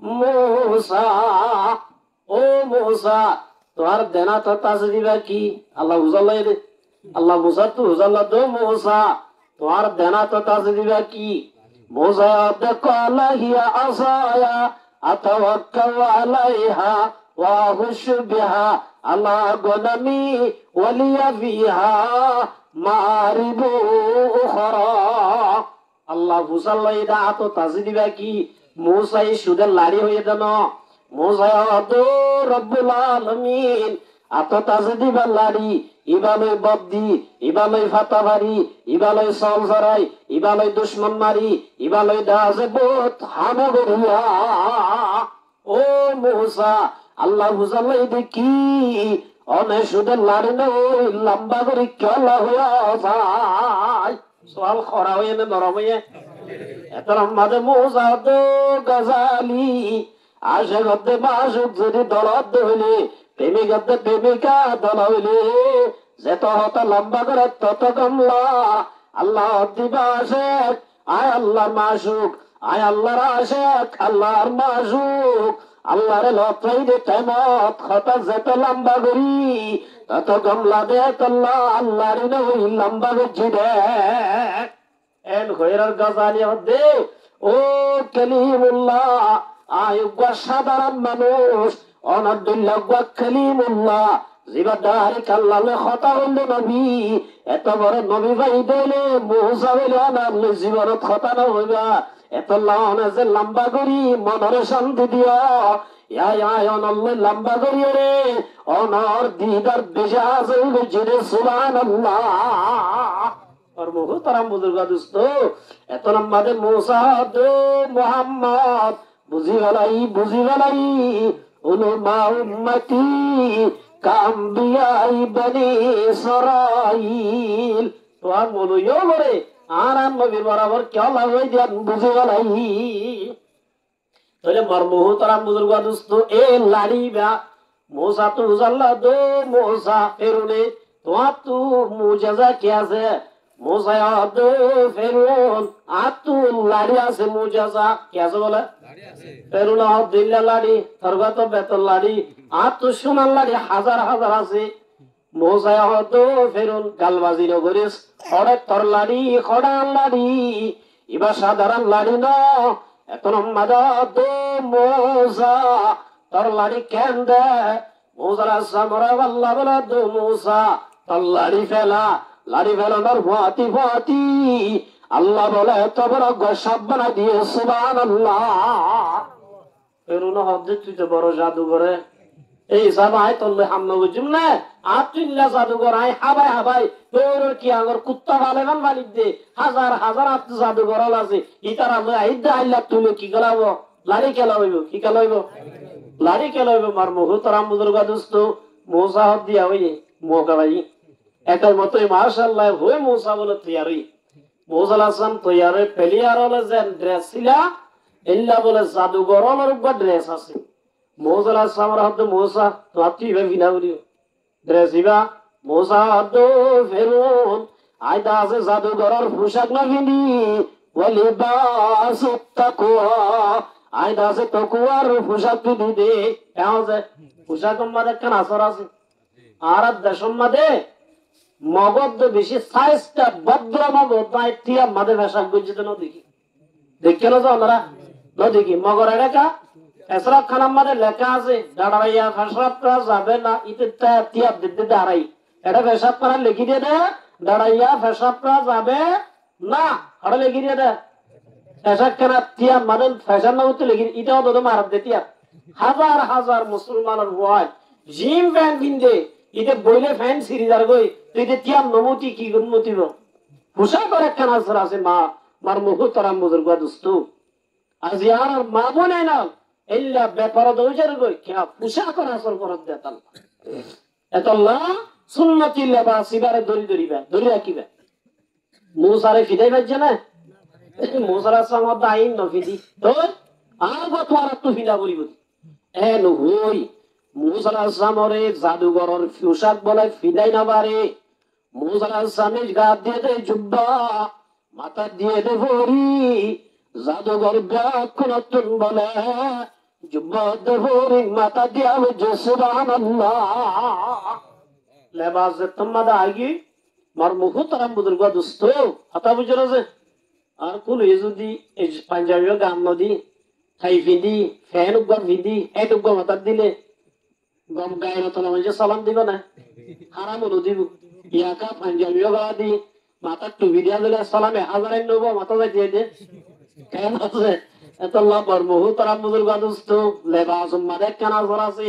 মুসা ও মুসা তোর দেনা তো তাজ দিবা কি আল্লাহ বুঝালে দে আল্লাহ মুসা তু বুঝালা দো মুসা তোর দেনা তো তাজ দিবা কি মুসা দেখো আল্লাহিয়া আসায়া আতাওয়াক্কাল আলাইহা ওয়া হুশ বিহা আলা গনামি ওয়ালিয়া ফিহা মারিবু উখরা আল্লাহ বুঝালে দা তো তাজ দিবা কি মুসা এই সুদের লাড়ি হয়ে দেন মুসা আদো রব্বুল আলামিন আত তাজ দিবা লাড়ি ইবালই বদ্দি ইবালই ফাতাবারি ইবালই সল জরাই ইবালই দুশমন মারি ইবালই দাজে বহুত হামে গরিয়া ও মুসা আল্লাহ বুঝালে দেখি অনেক সুদের লাড়ি নই লম্বা করে কেলা হইয়া যায় সোয়াল খরা হয়ে নরম হয়ে এত লম্বাদে মুসা তো গাজালি আসে গদ্দে মাসুক যদি দলদ হইলে প্রেমিকাতে প্রেমিকা দল হইলে যেত হত লম্বা করে তত কমলা আল্লাহ দিবা আশেক আয় আল্লাহর মাসুক আয় আল্লাহর আশেক আল্লাহর মাসুক আল্লাহর লতাই দে তেমত হতা যেত লম্বা করি তত কমলা দে তল্লা আল্লাহর নই লম্বা করছি দে এন খৈরার গাজালি হদ্দে ও কালিমুল্লাহ আয়ুগা সাধারণ মানুষ অনাদুল্লাহ কালিমুল্লাহ জিবাদারি কাল্লালে কথা হইলে নবী এত বড় নবী ভাই দিলে মুসা হইলে অনারলে জীবনত কথা না হইবা এত লাউনে যে লম্বা করি মনরে শান্তি দিও অনল্লে লম্বা করি রে অনর দিদার বেশা আছে জিরে সুবহানাল্লাহ और मुहु तरम बुजुर्ग दोस्तो एत लम्बादे मूसा दो मुहम्मद बुझी वालाई उलमा उम्मती काम्बिया बनी इसराइल तो आप बोलो यो बोले आराम नबी बराबर क्या लागो दिया बुझी वालाई तो मुहु तरम बुजुर्ग दोस्तो ए लाड़ी बा मूसा तो उजल्ला दो मूसा फेरुने तो आप तू मुजजा क्या से मूसा दो फेरुन आतु लाड़ी আছে মুজাজা কি আছে বলে ফেরুন দিল্লা লাড়ি তরগত বেতল লাড়ি আতু সোনার লাড়ি হাজার হাজার আছে মোসায় হতো ফেরুন গালবাজি নগরিস হড়ে তোর লাড়ি খড়ান লাড়ি এবার সাধারণ লাড়ি ন এত লম্বা তো মোসা তোর লাড়ি কেন দে মোসার সামরা আল্লাহ বলে দো মোসা তোর লাড়ি ফেলানোর ফাতি ফাতি আল্লাহ বলে তবর গসাব বানা দিয়ে সুবহানাল্লাহ। ফেরুন হদ্দে তুই তো বড় জাদুঘরে এই সবাই তোলে হামলা বুঝুম না আত্মিল্লা জাদুঘর আই হাবাই তোর কি আগর কুত্তা ভালে গান বালি দে হাজার হাজার আত্ম জাদুঘর আছে ইতার আমরা আইদা আইলা তুমি কি গলাবো লাড়ি খেলাইব কি খেলাইব লাড়ি খেলাইব মার মুহ তারাম বুজুর্গা দোস্ত মোসা হদ দিয়া হইয়ে মোকা ভাই একার মতই মাশাআল্লাহ হয়ে মোসা বলে তৈয়ারি মোসা আসলাম তৈয়ারে পেলিয়ার হলে যে ড্রেস ছিলা এল্লা বলে জাদুঘর হলের উপর ড্রেস আছে মোসা আসলামের হদ্দ মোসা তো আত্মি ভাবি না করিও ড্রেস ইবা মোসা হদ্দ ফেরুন আয়দা আছে জাদুঘরের পোশাক না কিনি বলি বাস তাকুয়া আয়দা আছে তকুয়ার পোশাক কিনি দে কেমন আছে পোশাক মাঝে কেন আসর আছে আর দেশের মাঝে মগদ বেশি সাইজটা ভদ্র মগদ নাই টিয়া মাঝে ভেসাক গুজিত নদীকি দেখে না যাও ওনারা নদীকি মগর এলাকা এসরাফ খানার মাঝে লেখা আছে দাঁড়াইয়া ফেসরাফ করা যাবে না ইতে টিয়া দিতে দাঁড়াই এটা ফেসাব করা লিখি দিয়ে দে দাঁড়াইয়া ফেসাব করা যাবে না ওটা লিখি দিয়ে দে ফেসাব খানা টিয়া মানে ফেসার না হতে লিখি এটাও তো মারাপ দে টিয়া হাজার হাজার মুসলমানের ওয়াই জিম প্যান্ট কিনতে ইতে বইলে ফ্যান সিরিজার গই তুই তিয়াম নমতি কি গুণমতিব পোশাক করে একখান আসর আছে মা মার মুখ তারাম বুজুর্গ দোস্ত আজ আর মা বোনে না এল্লা ব্যাপার দৌজার গই কিয়া পোশাক করে আসর করত দেতাল এতল্লাহ সুন্নতি লেবাস ইবারে দড়ি রাখিবে মুসারে ফিদাই বাজছে না মুসারা সামদ আইন নফিদি তো আগ তোরা তো ফিদা বলিব এন হই মুসা সামরে জাদুঘরের পোশাক বলে ফিদাই না পারে মুসা সামিজ গা দিয়ে দে জুব্বা মাথা দিয়ে দে ভরি জাদুঘর ব্যাকুনতুন বলে জুব্বা দে ভরি মাথা দিয়া যে সুবহানাল্লাহ লেবাস তোমাদা আগি মার মুখ তারাম বুজুর্গ দোস্ত হাতা বুঝরা যে আর কোন যদি পাঞ্জাবিও গান নদী খাই ফিদি ফ্যান উগম ফিদি এট উগম মাথা দিলে গম গায়ের তলা মানে সালাম দিব না হারাম হলো দিব ইয়াকা পাঞ্জাবিও গাওয়া দি মাথা টুপি দিয়া দিলে সালামে হাজারাই নব মাথা যাই দিয়ে দে কেন আছে এত লাভর বহু তারা বুজুর্গ দোস্ত লেবাস মাদে কেন আসর আছে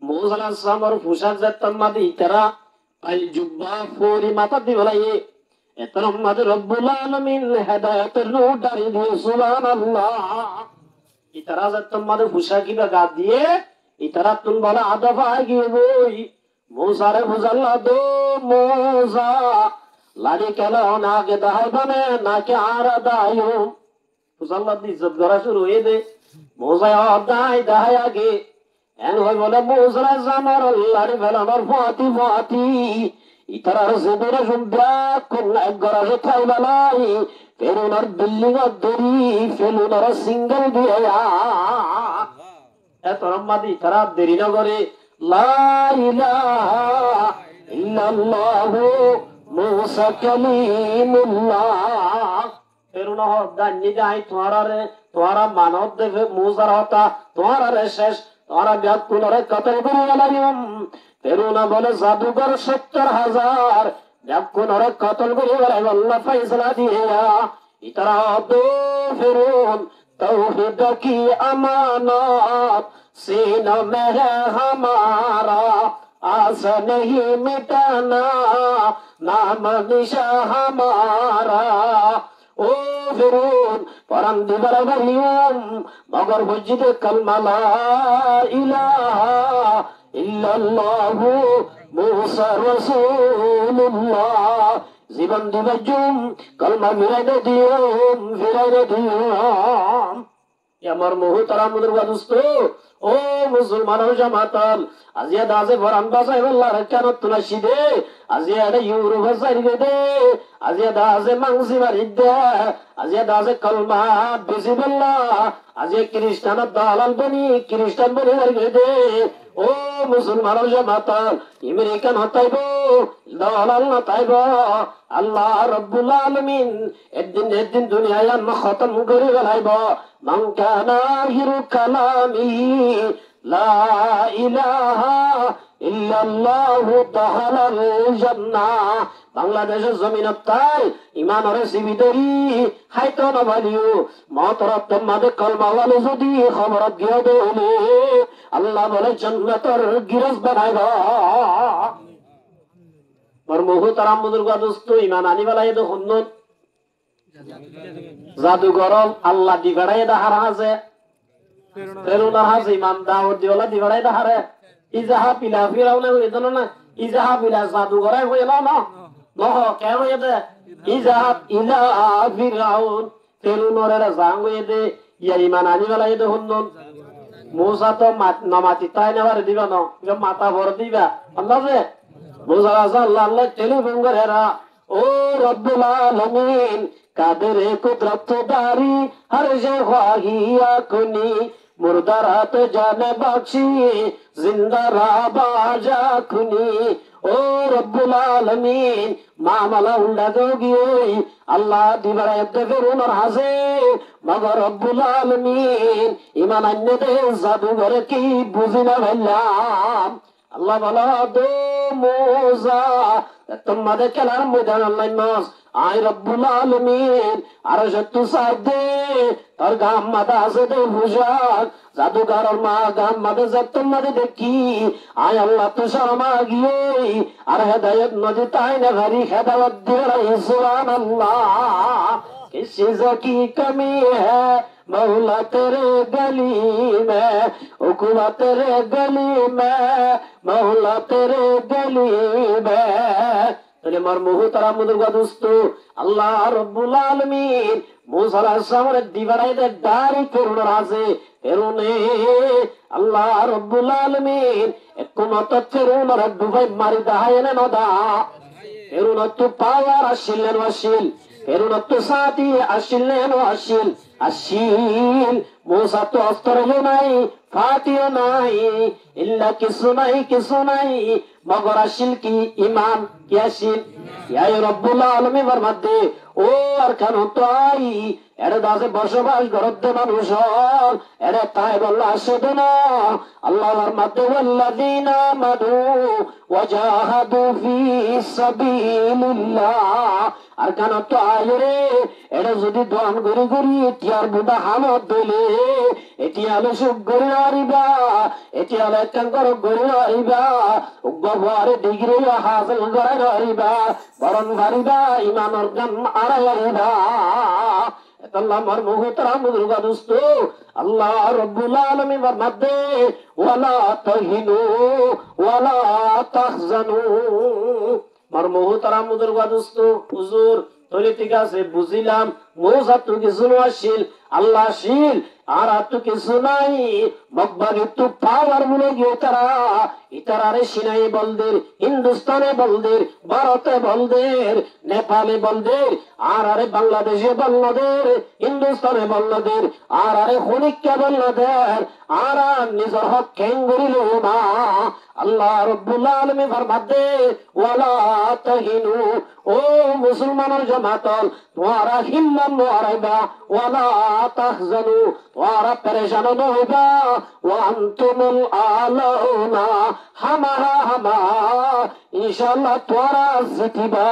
মুসালা সামর পোশাক যেতাম মাদি তারা আই জুব্বা ফোরি মাথা দিব লাগে এতর মাদে রব্বুল আলামিন হেদায়েতের নূর দাঁড়িয়ে দিয়ে সুবহানাল্লাহ ইতারা যেতাম মাদে পোশাকিবা গা দিয়ে ইতারা তুন বলা আদফা গিয়ে বই মুসারে বুঝাল্লা দো মুসা লাড়ি কেন নাকে দাহাই বানে নাকে আর দায়ো বুঝাল্লা দি ইজ্জত করা শুরু হয়ে দে মুসায় দাহাই আগে এন হয় বলে মুসরা জামার লাড়ি ফেলানোর ফাতি ফাতি ইতারার জেবেরে শুনবা কোন এক গরাজে খাই বেলাই ফেরুনার বিল্ডিং এর দড়ি ফেলুনার সিঙ্গল দিয়ে এত রম্মাদি তারা দেরি না করে লা ইলাহা ইল্লাল্লাহু মুসা কালিমুল্লাহ ফেরুনা হদানি যাই তোমারা মানব দেবে মুসার হতা তোমারা রে শেষ তোমারা ব্যাকুলরে কতল করে গেলাম ফেরুনা বলে জাদুঘর ৭০,০০০ ব্যাকুলরে কতল করে গেলাম আল্লাহ ফয়সালা দিয়ে ইতারা দো ফেরুন तौहीद की अमानत सीनों में है हमारा आस नहीं मिटाना नाम निशा हमारा ओ फिरून परम दिबर वलियम मगर वजद कलमा ला इलाहा इल्लल्लाहु मूसा रसूलुल्लाह জীবন দিবে জুম কলমা ফিরাইলে দিও আমার মুহতারাম মুদরবা দোস্ত ও মুসলমানের জামাতাল আজিয়া দাজে ভরান বাসাই আল্লাহ কেন তুলাসি দে আজিয়া এটা ইউরো ভাষাই দে আজিয়া দাজে মাংসি মারি দে আজিয়া দাজে কলমা বেশি বললা আজিয়া খ্রিস্টানের দালাল বনি খ্রিস্টান বনি মারি দে ও মুসলমানের জামাতাল আমেরিকান হতাইব দালাল না তাইব আল্লাহ রব্বুল আলামিন একদিন দুনিয়ায় খতম করে ফেলাইব মান কানা আখিরু কালামিহি লা ইলাহা ইল্লাল্লাহু দাখালাল জান্নাহ। বাংলাদেশের জমিনত তাই ইমানরে সিবিদরি খাইতো না বালিও মতরত তোমাদে কলমাওয়ালে যদি খবরত গিয়ে দেলে আল্লাহ বলে জান্নাতের গিরজ বানাইবা। আর মুহতারাম বুজুর্গ দোস্ত ইমান আনিবালা এদ হন্নত জাদুঘর আল্লাহ দিবাড়াই দাহার আছে ফেরুনার হাসে ইমান দাওয়াত দিওলা দিবাড়াই দাহারে ইজাহা পিলা ফিরাউনে হইতো না ইজাহা পিলা জাদুঘরাই হইলা না নহ কে হয়ে দে ইজাহা ইলা ফিরাউন ফেরুনরে জাং হয়ে দে ইয়া ইমান আনিবালা এদ হন্নত মুসা তো নামাতি তাই নেবার দিবা না মাথা ভর দিবা আন্দাজে মুসা আল্লাহ আল্লাহ টেলিফোন করে ও রব্বুল আলামিন কাদের কুদরত দারি হর যে খ্বাহিয়া কুনি মুর্দারাত জানে বাখশি জিন্দা রাবাজা কুনি ও রব্বুল আলামিন মামলা উল্লা যোগী আল্লাহ দিবারা একদে ফেরুনার হাসে মগর রব্বুল আলামিন ইমান আন্নে দে জাদুঘরে কি বুঝি না ভাইলাম আল্লাহ বলা দো মোজা তোমাদের খেলার ময়দান আল্লাহ মাস আই রব্বুল আলামিন আর সত্তু সাদে তোর গাম মাদা আছে দে বুঝাক জাদুঘরের মা গাম মাদে যত তোমাদের দেখি আয় আল্লাহ তো শর্মা গিয়ে আর হেদায়ত নদী তাই না ঘরি হেদায়ত দিয়ে সুবহানাল্লাহ किसी की कमी है मौला तेरे गली में हुकुमा तेरे गली में मौला तेरे गली में তাহলে আমার মুহতারাম মুদরগা দোস্ত আল্লাহ রব্বুল আলামিন মুসা আলাইহিস সালামের দিবারাইতে দাড়ি ফেরুনের আছে ফেরুনে আল্লাহ রব্বুল আলামিন একমত ফেরুনের ডুবাই মারি দাহায়নে নদা ফেরুনত পাওয়ার আসিলেন ওয়াসিল ফেরুনত সাথী আসিলেন ওয়াসিল আসিল মুসা তো অস্ত্র নাই ফাতিও নাই ইল্লা কিছু নাই মগর আসিল কি ইমান কি আসিল ইয়া রব্বুল আলামিন ফরমাতে ও আর কেন তাই এর দাসে বসবাস করতে মানুষ এর তাই বললা শুধু না আল্লাহ ফরমাতে ওয়াল্লাযিনা আমানু ওয়াজাহাদু ফি সাবিলিল্লাহ আর কেন তাই রে এর যদি দোয়ান গরি গরি তিয়ার বুদা হামত দিলে এটি আলো সুখ গরি আরিবা এটি আলো একখান করো গরি আরিবা উগ্গবারে ডিগ্রি হাসিল করে আরিবা বরণ ভারিবা ইমানের গান আড়াই আরিবা আল্লাহ আমার মুহতারাম মুদরগা দোস্ত আল্লাহ রব্বুল আলামিন ফরমাতে ওয়ালা তাহিনু ওয়ালা তাহজানু আমার মুহতারাম মুদরগা দোস্ত হুজুর তলি ঠিক আছে বুঝিলাম মুসা তো কিছু আসিল আল্লাহ আসিল আর তো কিছু নাই মকবারে তো পাওয়ার বলে গিয়ে তারা ইতারারে সিনাই বলদের হিন্দুস্তানে বলদের ভারতে বলদের নেপালে বলদের আর আরে বাংলাদেশে বলদের হিন্দুস্তানে বলদের আর আরে হনিককে বলদের আর নিজের হক কেঙ্গুরিল না আল্লাহ রব্বুল আলামিন ফরমাতে ওয়ালা তাহিনু ও মুসলমানের জামাতল তোমরা হিম্মত হারাইবা ওয়ালা তাহজানু তোমরা পরেশান হইবা ওয়া আনতুমুল আলাউনা হামা ইনশাআল্লাহ তোমরা জিতিবা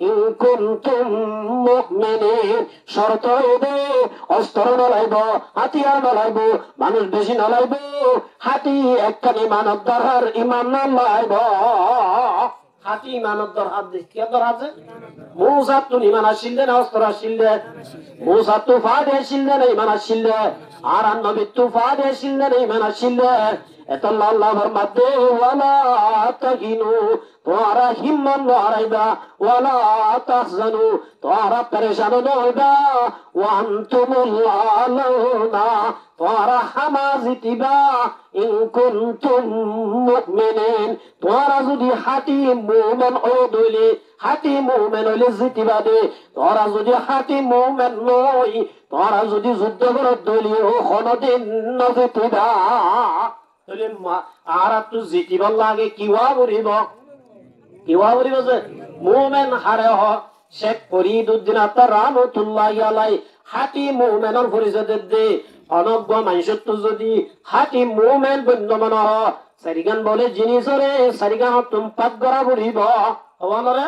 ইন কুনতুম মুমিনিন শর্ত দে অস্ত্র নলাইব হাতিয়ার নলাইব মানুষ বেশি নলাইব হাতি একখানি মানব দরহার ইমান নলাইব হাতি ইমানত দরহার দেখিয়া দরহাজে মুসা তো ইমান আসিল না অস্ত্র আসিল মুসা তো ফাদে আসিল না ইমান আসিল আর নবী তো ফাদে আসিল না ইমান আসিল এত আল্লাহর মধ্যে ওয়ালা তাহিনু তোরা হিম্মত নহারাইবা ওয়ালা তাহজানু তোরা পরেশান নহইবা ওয়া আনতুমুল আলাউনা তোরা হামা জিতিবা ইন কুনতুম মুমিনিন তোরা যদি হাতি মুমিন হইলে হাতি মুমিন হইলে জিতিবা দে তোরা যদি হাতি মুমিন নই তোরা যদি যুদ্ধ করত দলি ও কোনদিন নজিতিবা তাহলে আর একটু জিতিবার লাগে কিবা করিব যে মুমিন হারে হ শেখ ফরিদউদ্দিন আত্মার রাহমাতুল্লাহি আলাইহি হাতি মুমিনের পরিচয় দে অনজ্ঞ মানুষের তো যদি হাতি মুমিন বন্ধমান হ সারিগান বলে জিনিসরে সারিগান তুম পাক গড়া পড়িব হওয়ানরে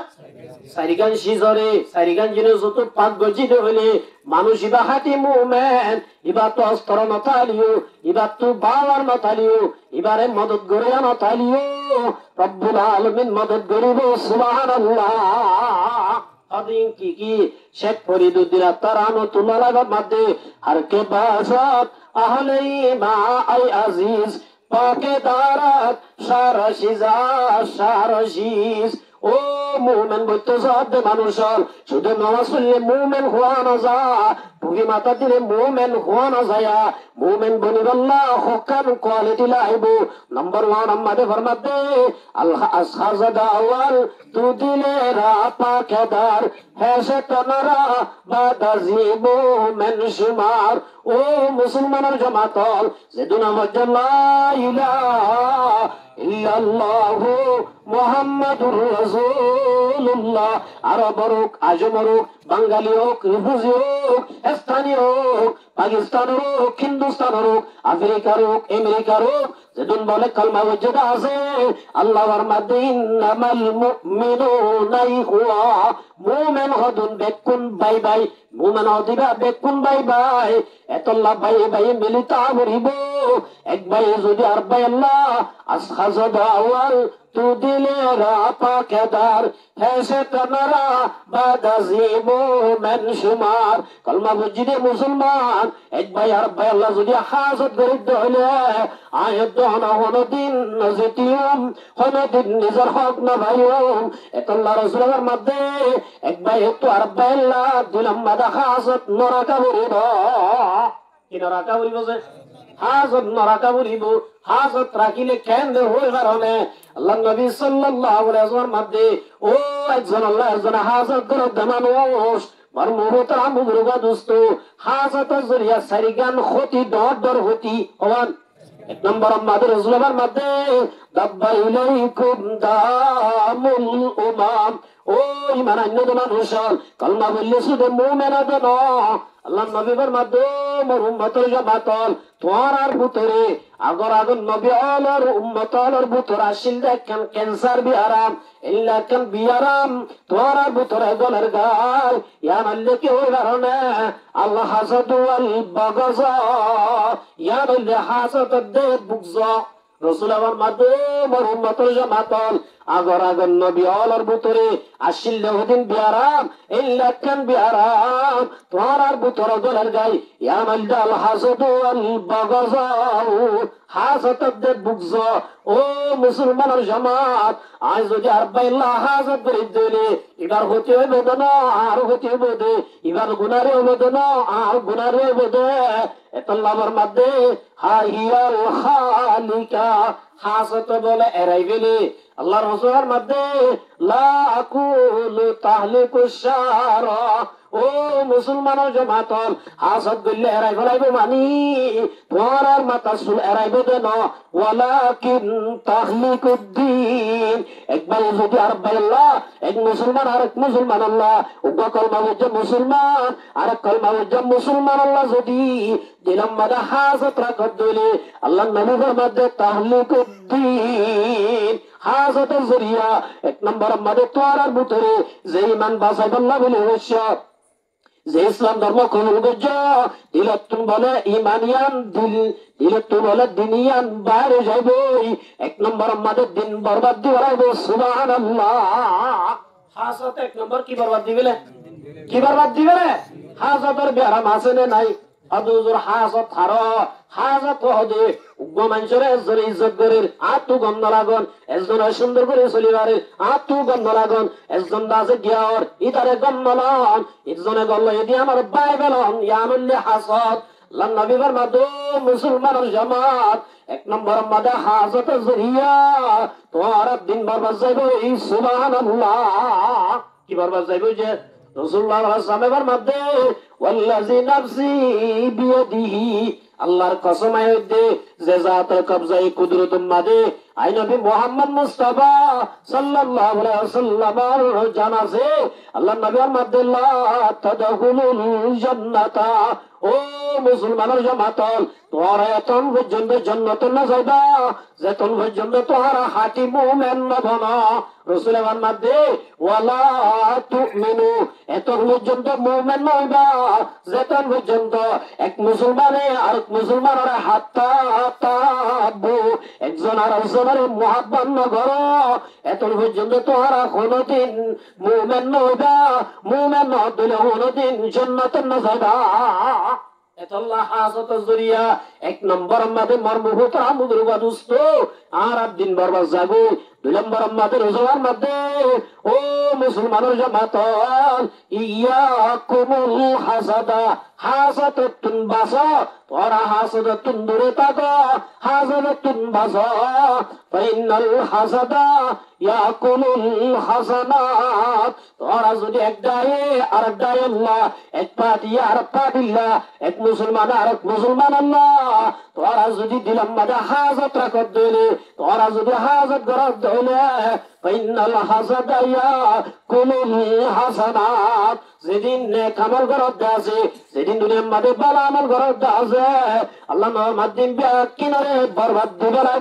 সারিগান সিজরে সারিগান জিনিস তো পাক গজিত হইলে মানুষ ইবা হাতি মুমিন ইবা তো অস্ত্র নতালিও ইবা তো বাওয়ার নতালিও ইবারে মদত গড়িয়া নতালিও রব্বুল আলামিন মদত গড়িব সুবহানাল্লাহ আদিন কি শেখ ফরিদউদ্দিন আত্মার রাহমাতুল্লাহ আলাইহির মধ্যে আর কে বাসাত আহলে মা আই আজিজ পাকে দারাত সারশিজা সারশিজ ও মুমিন বইতে সব মানুষ শুধু নামাজ পড়লে মুমিন হওয়া না যায় টুপি মাথা দিলে মুমিন হওয়া না যায় মুমিন বনিবাল্লাহ হকান কোয়ালিটি লাইব নাম্বার 1 আমাদের ফরমাতে আল্লাহ আসহাজা আওয়াল তু দিলে রা পাকেদার হেসে তনরা বাদাজিবু মেন শুমার ও মুসলমানের জামাতল যেদুনা মজ্জাল্লা ইলাহা ইল্লাল্লাহু মুহাম্মাদুর রাসূলুল্লাহ আরব হোক আজম হোক বাঙালি হোক রিফিউজি হোক স্থানীয় হোক পাকিস্তান হোক হিন্দুস্তান হোক আফ্রিকার হোক আমেরিকার হোক যেদিন বলে কালমা ওয়াজদা আছে আল্লাহর মধ্যে ইন্নামাল মুমিনুনা ইখওয়া মুমিন হদুন বেকুন বাই বাই মুমিন হদিবা বেকুন বাই বাই এতল্লাহ ভাই ভাই মিলিতা মরিব এক ভাই যদি আর ভাই আল্লাহ আসহাজা আওয়াল তু দিলে রা পাকেদার হেসে তনরা বাদাজিবু মেন শুমার কলমা বুঝিদে মুসলমান এক ভাই আর ভাই আল্লাহ যদি হাজত গরিব হইলে আয়াত হনা হন দিন নজিতিউম হন দিন নিজের হক না ভাইউম এতল্লাহ রাসূলের মধ্যে এক ভাই তো আর ভাই আল্লাহ দিলাম মাদা হাজত নরাকা বরিব কি নরাকা বরিব যে হাজত নরাকা বরিব হাজত রাখিলে কেন হই কারণে আল্লাহ নবী সাল্লাল্লাহু আলাইহি ওয়াসাল্লাম মধ্যে ও একজন আল্লাহ একজন হাজত করে মানুষ মরমুহতা মুগরুবা দোস্ত হাজত জরিয়া সারিগান ক্ষতি দর হতি হওয়ান এক নম্বর আমাদের রাসূলের মধ্যে দাব্বা ইলাইকুম দামুল উমাম ও ইমান আন্যদ মানুষ কালমা বললে শুধু মুমিনা দেন আল্লাহ নবীর মাধ্যম উম্মতের জামাতল তোমার ভিতরে আগর আগর নবী আলার উম্মতর ভিতরে আসিল দেখেন ক্যান্সার বিহারাম ইল্লা কান বিহারাম তোমার ভিতরে গলের গাল ইয়া মাল্লে কি ওই কারণে আল্লাহ হাসাদু আল বাগাজা ইয়া মাল্লে হাসাদ দে বুগজা রাসূল আমার মাধ্যম উম্মতের জামাতল আগর আগর নবী আলার ভিতরে আসিল দেহদিন বিহারাম ইল্লা কান বিহারাম তোমার ভিতরে গলের গাল ইয়া মাল্লে আল হাসাদু আল বাগাজা হাজত দে বুগজ ও মুসলমানের জামাত আজ যদি আর বাইল্লা হাজত করে দিলে এবার হতে হবে না আর হতে হবে এবার গুনারে হবে না আর গুনারে হবে এতল্লাহর মধ্যে হাইয়াল খালিকা হাজত বলে এরাই গেলে আল্লাহ রাসূলের মধ্যে লা আকুলু তাহলিকু শারা ও মুসলমানের জামাতল হাসদ গল্লে এরাই ফলাইব মানি তোমার মাথা চুল এরাইব দেন ওয়ালাকিন তাহলিকুদ্দিন একবার যদি আর আল্লাহ এক মুসলমান আর এক মুসলমান আল্লাহ উগ্র কলমা বুঝে মুসলমান আর এক কলমা বুঝে মুসলমান আল্লাহ যদি দিলাম মাদা হাজত রাখত দিলে আল্লাহ নবীর মধ্যে তাহলিকুদ্দিন হাজতের জরিয়া এক নম্বর আমাদের তোয়ার ভিতরে যে ইমান বাঁচাই আল্লাহ বলে হইছ যে ইসলাম ধর্ম কবুল করছ দিলে তুমি বলে ইমানিয়ান দিলে তুমি বলে দিনিয়ান বাইরে যাইবই এক নম্বর আমাদের দিন বরবাদ দিয়ে বেড়াইব সুবহানাল্লাহ হাজত এক নম্বর কি বরবাদ দিবে কি বরবাদ দিবে হাজতের ব্যারাম আছে না নাই আদুজুর হাজত হারা হাজত হদে উগ্র মানুষের একজনে ইজ্জত করে আতু গন্ধ লাগন একজনে সুন্দর করে চলিবারে আতু গন্ধ লাগন একজন দাসে গিয়ার ইতারে গন্ধ লন একজনে গল্ল এদি আমার বাইবেলন ইয়ানুল্লি হাসত নবী ফরমাতো মুসলমানের জামাত এক নম্বর মাদা হাজত জরিয়া তোমার দিন বরবাদ যাইব এই সুবহানাল্লাহ কি বরবাদ যাইব যে রাসূলুল্লাহ সাল্লাল্লাহু আলাইহি ওয়াসাল্লামের মধ্যে ওয়াল্লাযী নাফসি বিয়াদিহি আল্লাহর কসম আইতে যে জাতের কবজায়ে কুদরতুম মাদে আই নবী মুহাম্মদ মুস্তাফা সাল্লাল্লাহু আলাইহি ওয়াসাল্লামের জানাজে আল্লাহ নবীর মধ্যে লা তাদখুলুল জান্নাতা ও মুসলমানের জামাতল তোরা এতন পর্যন্ত জান্নাত না যাইবা যেতন পর্যন্ত তোরা হাঁটি মুমিন না বনা রাসূলের মধ্যে ওয়ালা তুমিনু এতন পর্যন্ত মুমিন নইবা যেতন পর্যন্ত এক মুসলমানে আর মুসলমানের হাতটা তাবু একজন আর একজনের মুহাব্বত না করো এতন পর্যন্ত তোরা কোনদিন মুমিন নইবা মুমিন না হলে কোনদিন জান্নাত না যাইবা এতল্লাহ হাজত জরিয়া এক নম্বর আমাদের মর্মভূত আমুদের বাদুস্ত আর দিন বরবাদ যাবো দুই নম্বর আমাদের রোজার মধ্যে ও মুসলমানের জামাতল ইয়াকুমুল হাসাদা হাসাদাতুন বাসা তোরা হাসাদাতুন দূরে থাকো হাসাদাতুন বাসা ফাইনাল হাসাদা ইয়াকুলুল হাসানাত তোরা যদি এক দায়ে আর দায়ে আল্লাহ এক পাটি আর পাটিল্লাহ এক মুসলমান আর এক মুসলমান আল্লাহ তোরা যদি দিলাম মাঝে হাজত রাখত দিলে তোরা যদি হাজত গরত দিলে ফাইনাল হাসাদা ইয়াকুলুল হাসানাত যেদিন নেক আমল গরত আছে যেদিন দুনিয়ার মাঝে ভালো আমল গরত আছে আল্লাহ মাদ্দিন কিনারে বরবাদ দিবে না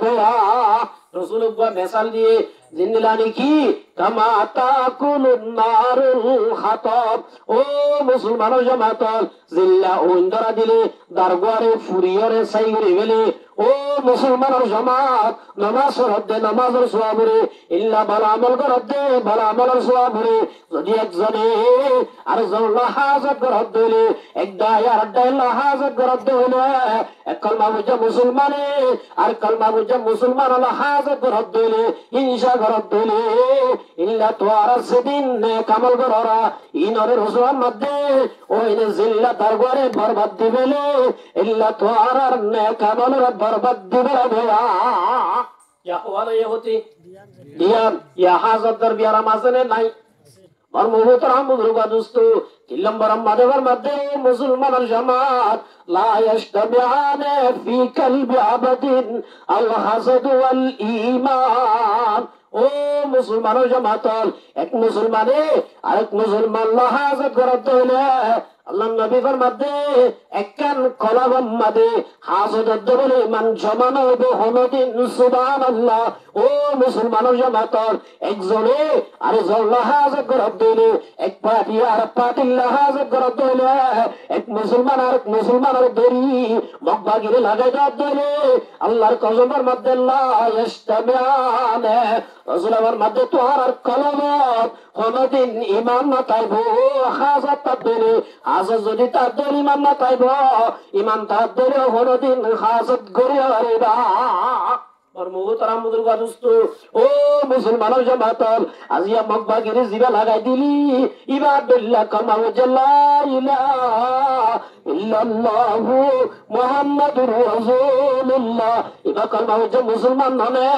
রাসূলুল্লাহ মেসাল দিয়ে জিন্দিলানি কি কামা তাকুলুন নারুল হাতাব ও মুসলমানের জামাতল জিল্লা ওইন্দরা দিলে দারগোয়ারে ফুরিয়রে সাইগুরি গেলে ও মুসলমানের জামাত নামাজ পড়তে নামাজের সওয়াবরে ইল্লা ভালো আমল করতে ভালো আমলের সওয়াবরে যদি একজনে আর জল্লা হাজত করতে হলে এক দায় আর দাইল্লা হাজত করতে হলে এক কলমা বুঝা মুসলমানে আর কলমা বুঝা মুসলমান আল্লাহ হাজত করতে হলে হিংসা করতে হলে ইল্লা তোরা সেদিন কামল করা ইনরে রসুলের মধ্যে ওই জিল্লা তারগরে বরবাদ দিবেলে ইল্লা তোরা নে কামলের বরবাদ দিবেলা ভয়া ইয়া ওয়ালা ইহতি দিয়ান ইয়া হাজত দর বিয়ারা মাসনে নাই আর মুহূর্ত আমুদের বাদুস্ত তিন নম্বর আমাদের মধ্যে মুসলমানের জামাত লা ইয়াশতাবিআনে ফি কলবি আবাদিন আল হাসাদ ওয়াল ঈমান ও মুসলমানের জামাতল এক মুসলমানে আরেক মুসলমান লা হাসাদ করতে হলে আল্লাহ নবী ফরমাতে একখান কলাবম মাদে হাসদ বলে মান জমানো হবে হনদিন সুবহানাল্লাহ ও মুসলমানের জামাতর একজনে আর জল্লা হাজত করত দিলে এক পাটি আর পাটি হাজত করত দিলে এক মুসলমান আর মুসলমানের দড়ি মগবাগিরে লাগাই দিলে আল্লাহর কসমের মধ্যে লা ইস্তামিআনে রাসূলের মধ্যে তো আর কলমত হনদিন ইমান না তাইবো হাজত দিলে হাজত যদি তার দল ইমান না তাইব ইমান তার দলে হনদিন হাজত করে আইবা আর মুহতারাম বুজুর্গ দোস্ত ও মুসলমানের জামাতল আজিয়া মগবাগিরে জিবা লাগাই দিলি ইবাদুল্লাহ কামা ওয়াজাল্লা ইলাহা ইল্লাল্লাহু মুহাম্মাদুর রাসূলুল্লাহ ইবা কালমা ওয়াজা মুসলমান ননে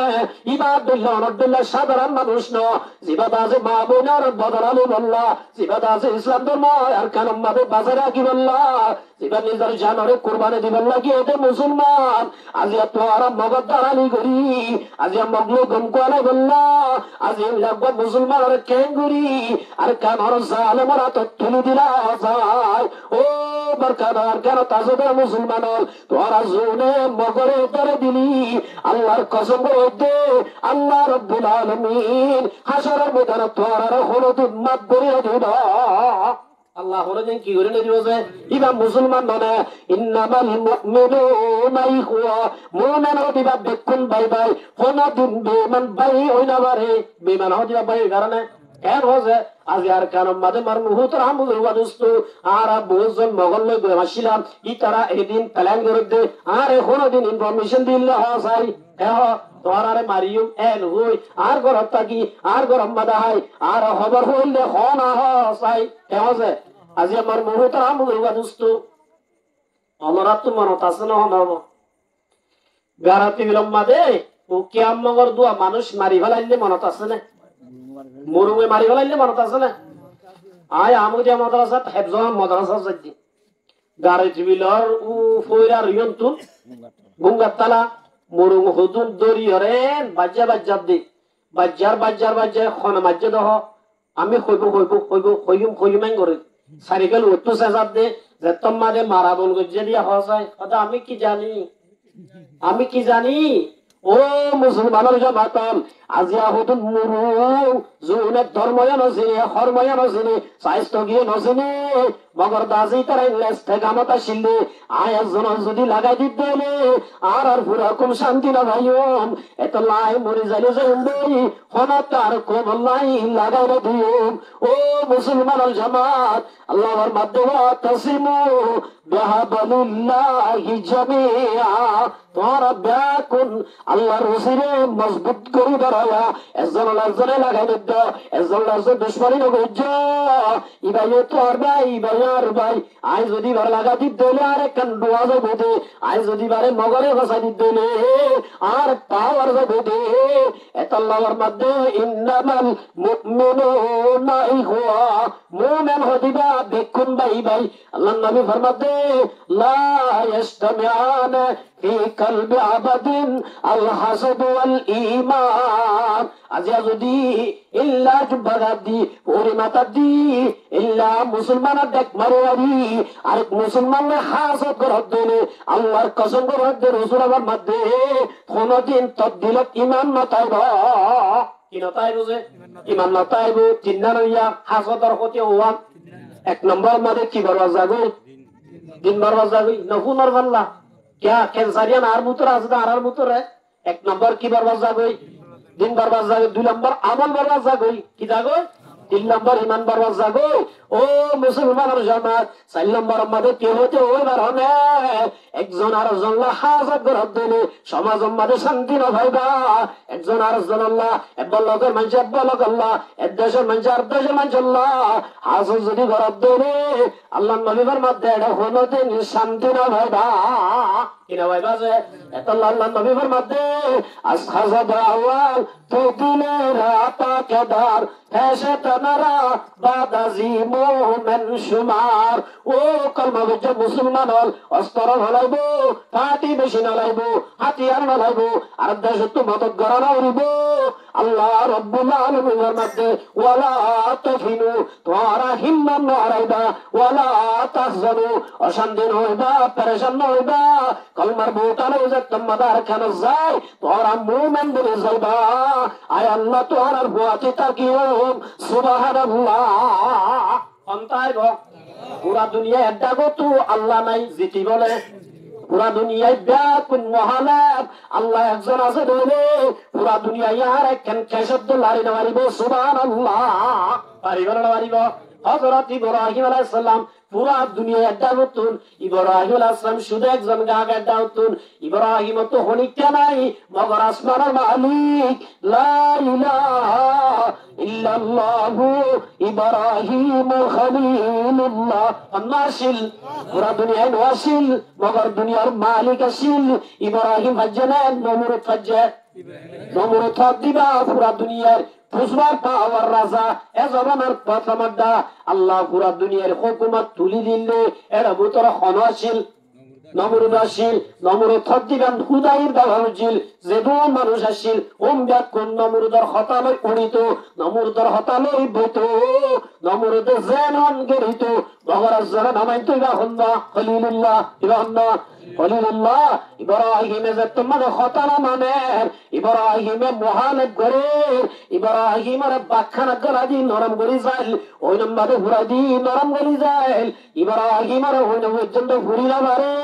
ইবাদুল্লাহ আব্দুল্লাহ সাধারণ মানুষ ন জিবা দাসে মাবুনার বদরালি বল্লাহ জিবা দাসে ইসলাম ধর্ম আর কানম মাবে বাজারে কি বল্লাহ জিবা নিজের জানরে কুরবানি দিবল্লাহ কি এতে মুসলমান আজিয়া তো আর মগদারালি করি আজিয়া মগলো গমকোলা বল্লাহ আজিয়া লাগবা মুসলমানের কেঙ্গুরি আর কানর জালেমরা তো তুলি দিলা যায় ও বরকাদার কেন তাজবে মুসলমানল তোরা জোনে মগরে ধরে দিলি আল্লাহর কসম দে আল্লাহ রাব্বুল আলামিন হাসরের ময়দানে তোরা হলুদ মাত করে দিবা আল্লাহ হলুদিন কি করে দিবা যে ইবা মুসলমান ননে ইন্নামাল মুমিনুনা ইখওয়া মুমিন হদিবা দেখুন ভাই ভাই হলুদিন বেমান ভাই হইনা পারে বেমান হদিবা ভাই কারণে কেন হচ্ছে আজ আর কেন মাঝে মার মুহূর্ত আমুদুল ওয়াদুস্ত আর বহুজন মগল লই আসছিলাম ই তারা এদিন প্ল্যান করে দে আর এখন দিন ইনফরমেশন দিলে হয় হ্যাঁ তোরারে মারিও এন হই আর গরম থাকি আর গরম মাদা হয় আর খবর হইলে হন চাই কেমন আছে আজি আমার মুহূর্ত আমুদুল ওয়াদুস্ত অমরাত তো মনত আছে না হন গারাতি বিলম্বা দে ও কিয়ামগর দুয়া মানুষ মারি ফেলাইলে মনত আছে না মরুমে মারি ফেলাইলে মনত আছে না আয় আমুদিয়া মাদ্রাসা হেফজন মাদ্রাসা যাচ্ছি গারাতি বিলর ও ফইরা রিয়ন্তুন গুঙ্গাতলা মরুম হুদুন দরি হরেন বাজ্জা বাজ্জাব দি বাজ্জার খন মাজ্জা দহ আমি হইম করে সারিকেল উত্তু সেজাব দে যে তোমাদের মারা বল গজ্জে দিয়া হসাই কথা আমি কি জানি ও মুসলমানের জামাতাম আজি আহুদুন মুরু জুনে ধর্ময় নছিনে হরময় নছিনে স্বাস্থ্য গিয়ে নছিনে মগর দাজি তারা ইংলেজ থেকে আমতা শিললে আয়াজন যদি লাগাই দিতে আর পুরা কম শান্তি না ভাইম এত লাই মরি যাইলে যাই হনা তার কোন লাই লাগাই না দিম ও মুসলমানের জামাত আল্লাহর মাধ্যমে তাসিমু বিহাবলিল্লাহি জামিআ তোরা ব্যাকুন আল্লাহর রসিরে মজবুত করে ধরায়া একজন লাজরে লাগাই দিত একজন লাজরে দুশ্মনী নগজ ইবাই তোর ভাই ইবাইয়ার ভাই আই যদি বার লাগা দিত দিলে আর একখান ডোয়া যাবে দে আই যদি বারে মগরে বসা দিত দিলে আর পাওয়ার যাবে দে এত আল্লাহর মধ্যে ইন্নামাল মুমিনুনা ইখওয়া মুমিন হদিবা বেকুন ভাই ভাই আল্লাহর নবী ফরমাতে লা ইস্তামিআনা في قلب عبد الحسد والإيمان আজিয়া যদি ইল্লা জুবাগাদি ওরে মাতা দি ইল্লা মুসলমান দেখ মারি আর মুসলমানের হাসদ করত দিলে আল্লাহর কসম করত দে রাসূল আমার মধ্যে কোনদিন তবদিলত ঈমান নতাইব কি নতাইব যে ঈমান নতাইব জিন্নানিয়া হাসদর হতে হওয়া এক নম্বর মধ্যে কি বলবা যাবে দিন বলবা যাবে নহুনার বাল্লা क्या कैंसरियन आर मुतर आजदा आर मुतर है एक नंबर की बर्बाद जागोई दिन बर्बाद जागोई दो नंबर अमल बर्बाद जागोई की जागोई तीन नंबर ईमान बर्बाद जागोई ओ मुसलमान और जमात चार नंबर मध्य के होते ওই বার হবে একজন আর আল্লাহ হাজত করত দিলে সমাজ মধ্যে শান্তি না ভাইবা একজন আর আল্লাহ এবলকের মানুষ এবলক আল্লাহ এদেশের মানুষ আর দেশের মানুষ আল্লাহ হাজত যদি করত দিলে আল্লাহ নবীর মধ্যে এটা কোনদিন শান্তি না ভাইবা কিনা ভাইবা যে এত আল্লাহ নবীর মধ্যে আসহাজ আওয়াল তো দিলে রাতা কেদার ফেসে তনারা বাদাজি মোমেন সুমার ও কলমা বুঝে মুসলমান হল অস্ত্র হলাইব ফাটি বেশি নালাইব হাতিয়ার নালাইব আর দেশ তো মদত গড়া উড়িব আল্লাহ রব্বুল আলামিনের মধ্যে ওয়ালা তাফিনু তোরা হিম্মত না হারাইবা ওয়ালা তাহজানু অশান্তি হইবা পেরেশান হইবা কলমার বুটানো যে তোমাদের কেন যায় তোরা মুমিন বলে যাইবা আয় আল্লাহ তোরার বুয়াতে তাকিও সুবহানাল্লাহ অন্তায় গো পুরা দুনিয়া এড্ডা গো তু আল্লাহ নাই জিতি বলে পুরা দুনিয়ায় ব্যাকুন মহালাপ আল্লাহ একজন আছে বলে পুরা দুনিয়ায় আর একখান কেশব্দ লারি না মারিব সুবহানাল্লাহ পারিব না মারিব হযরত ইব্রাহিম আলাইহিস সালাম পুরা দুনিয়া এড্ডা করতুন ইব্রাহিম আলাইহিস সালাম শুধু একজন গাগ এড্ডা করতুন ইব্রাহিম তো হনিকা নাই মগর আসমানের মালিক লা ইলাহা ইল্লাল্লাহু ইব্রাহিম খলিলুল্লাহ আল্লাহশিল পুরা দুনিয়ায় ওয়াসিল মগর দুনিয়ার মালিক আসিল ইব্রাহিম হজ্জনা নমরুদ হজ্জা নমরুদ দিবা পুরা দুনিয়ার বুঝবার পাওয়ার রাজা এ জবানের প্রথমটা আল্লাহ পুরা দুনিয়ার হুকুমত তুলি দিলে এরা ভিতরে হনশীল নমরুদ আসিল নমরুদ দিবেন হুদাইর দাভারুজিল যেদুন মানুষ আসিল ওম ব্যাকুন নমরুদর হতালই উড়িত নমরুদর হতালই বইত নমরুদ জেনন গরিত ভগরাজ জরা নামাইতো ইবাহুল্লাহ খলিলুল্লাহ ইবাহুল্লাহ খলিলুল্লাহ ইব্রাহিমে যে তোমাদের হতালা মানে ইব্রাহিমে মহানব করে ইব্রাহিমের বাখানা গলা দি নরম গলি যায় ওই নম্বরে ঘুরা দি নরম গলি যায় ইব্রাহিমের ওই পর্যন্ত ঘুরিলা মারে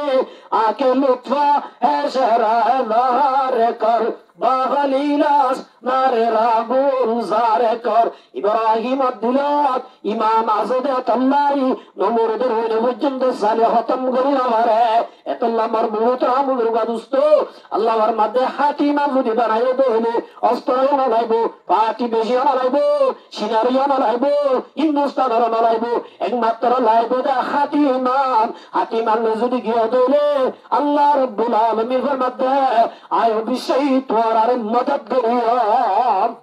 আকে লুৎফা হে শহরা লার কর বাগলিলাস নারের আগুন জারে কর ইব্রাহিম দিলত ইমাম আজদে তল্লাই নমরুদের হইলে পর্যন্ত সালে খতম করি আমারে এতল্লা আমার বহুত আমুদের বাদুস্ত আল্লাহর মধ্যে হাতিমা যদি বানাই দইলে অস্ত্র নালাইব পাটি বেশি নালাইব সিনারিও নালাইব হিন্দুস্তানের নালাইব একমাত্র লাইব দে হাতিমান হাতিমান যদি গিয়ে দইলে আল্লাহ রব্বুল আলামিনের মধ্যে আয় বিষয় তোর আর মদত করিও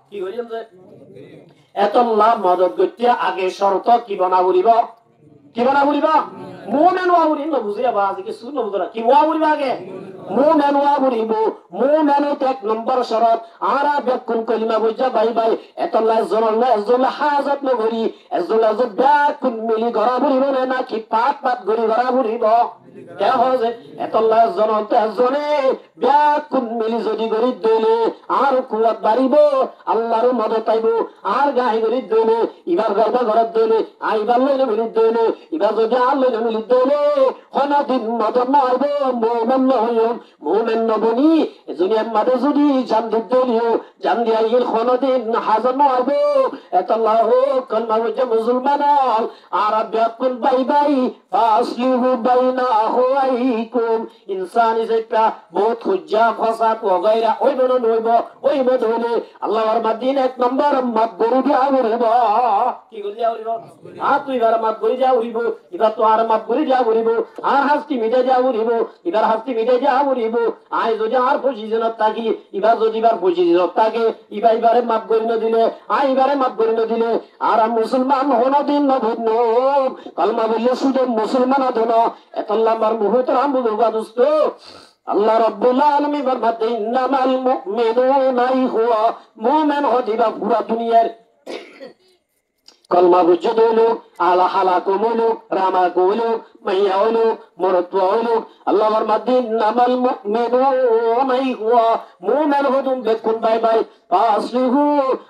কি করিম যে এতল্লা মদত করতে আগে শর্ত কি বানা বলিব কি বানা বলিব মুমেন ওয়া বলিব বুঝিয়া বাজি কি শুনো বুঝরা কি ওয়া বলিব আগে মুমেন ওয়া বলিব মুমেন এক নম্বর শরত আরা বেকুন কলিমা বুঝা ভাই ভাই এতল্লা জরল্লা এজল হাজত নগরি এজল এজল বেকুন মিলি গরা বলিব না কি পাট পাট গরি গরা বলিব এতল্লা জনতে জনে বেকুন মিলি যদি গরি দইলে আর কুয়াত বাড়িব আল্লাহর মদত আইব আর গাই গরি দইলে ইবার গাইবা ঘরত দইলে আইবার লইলে মিলি দইলে ইবার যদি আর লইলে মিলি দইলে হনা দিন মদত নাইব মুমেন নহইম মুমেন নবনি এজনী মাদে যদি জান দিলিও জান দিয়া ইল হনা দিন হাজার নাইব এতল্লা হো কলমা বুঝে মুসলমান আর বেকুন বাই বাই ফাসলিহু বাইনা আখওয়াইকুম ইনসান ইজ একটা বহুত হুজ্জা ফাসাদ ওগাইরা ওই বড় নইব ওই বড় হইলে আল্লাহর মাদিন এক নম্বর মাত গরু দিয়া উড়িব কি গরি দিয়া উড়িব তুই বার মাত গরি দিয়া উড়িব ইবা তো আর মাত গরি দিয়া উড়িব আর হাসতি মিটে দিয়া উড়িব ইবার হাসতি মিটে দিয়া উড়িব আই যদি আর পজিশনত থাকি ইবা যদি বার পজিশনত থাকে ইবা ইবারে মাত গরি ন দিলে আই ইবারে মাত গরি ন দিলে আর মুসলমান হনো দিন ন ভিন্ন কলমা বললে শুধু মুসলমান আদন এতল্লা আমার মুহূর্ত রাম বুঝবা দোস্ত আল্লাহ রাব্বুল আলামিন ফরমাতে ইন্নামাল মুমিনুনা ইখওয়া মুমিন হদিবা পুরা দুনিয়ার কলমা বুঝে দইলো আলা হালাকু মুলুক রামাকু মুলুক মাইয়া মুলুক মরতওয়া মুলুক আল্লাহ ফরমাতে ইন্নামাল মুমিনুনা ইখওয়া মুমিন হদুম বেকুন বাই বাই ফাসলিহু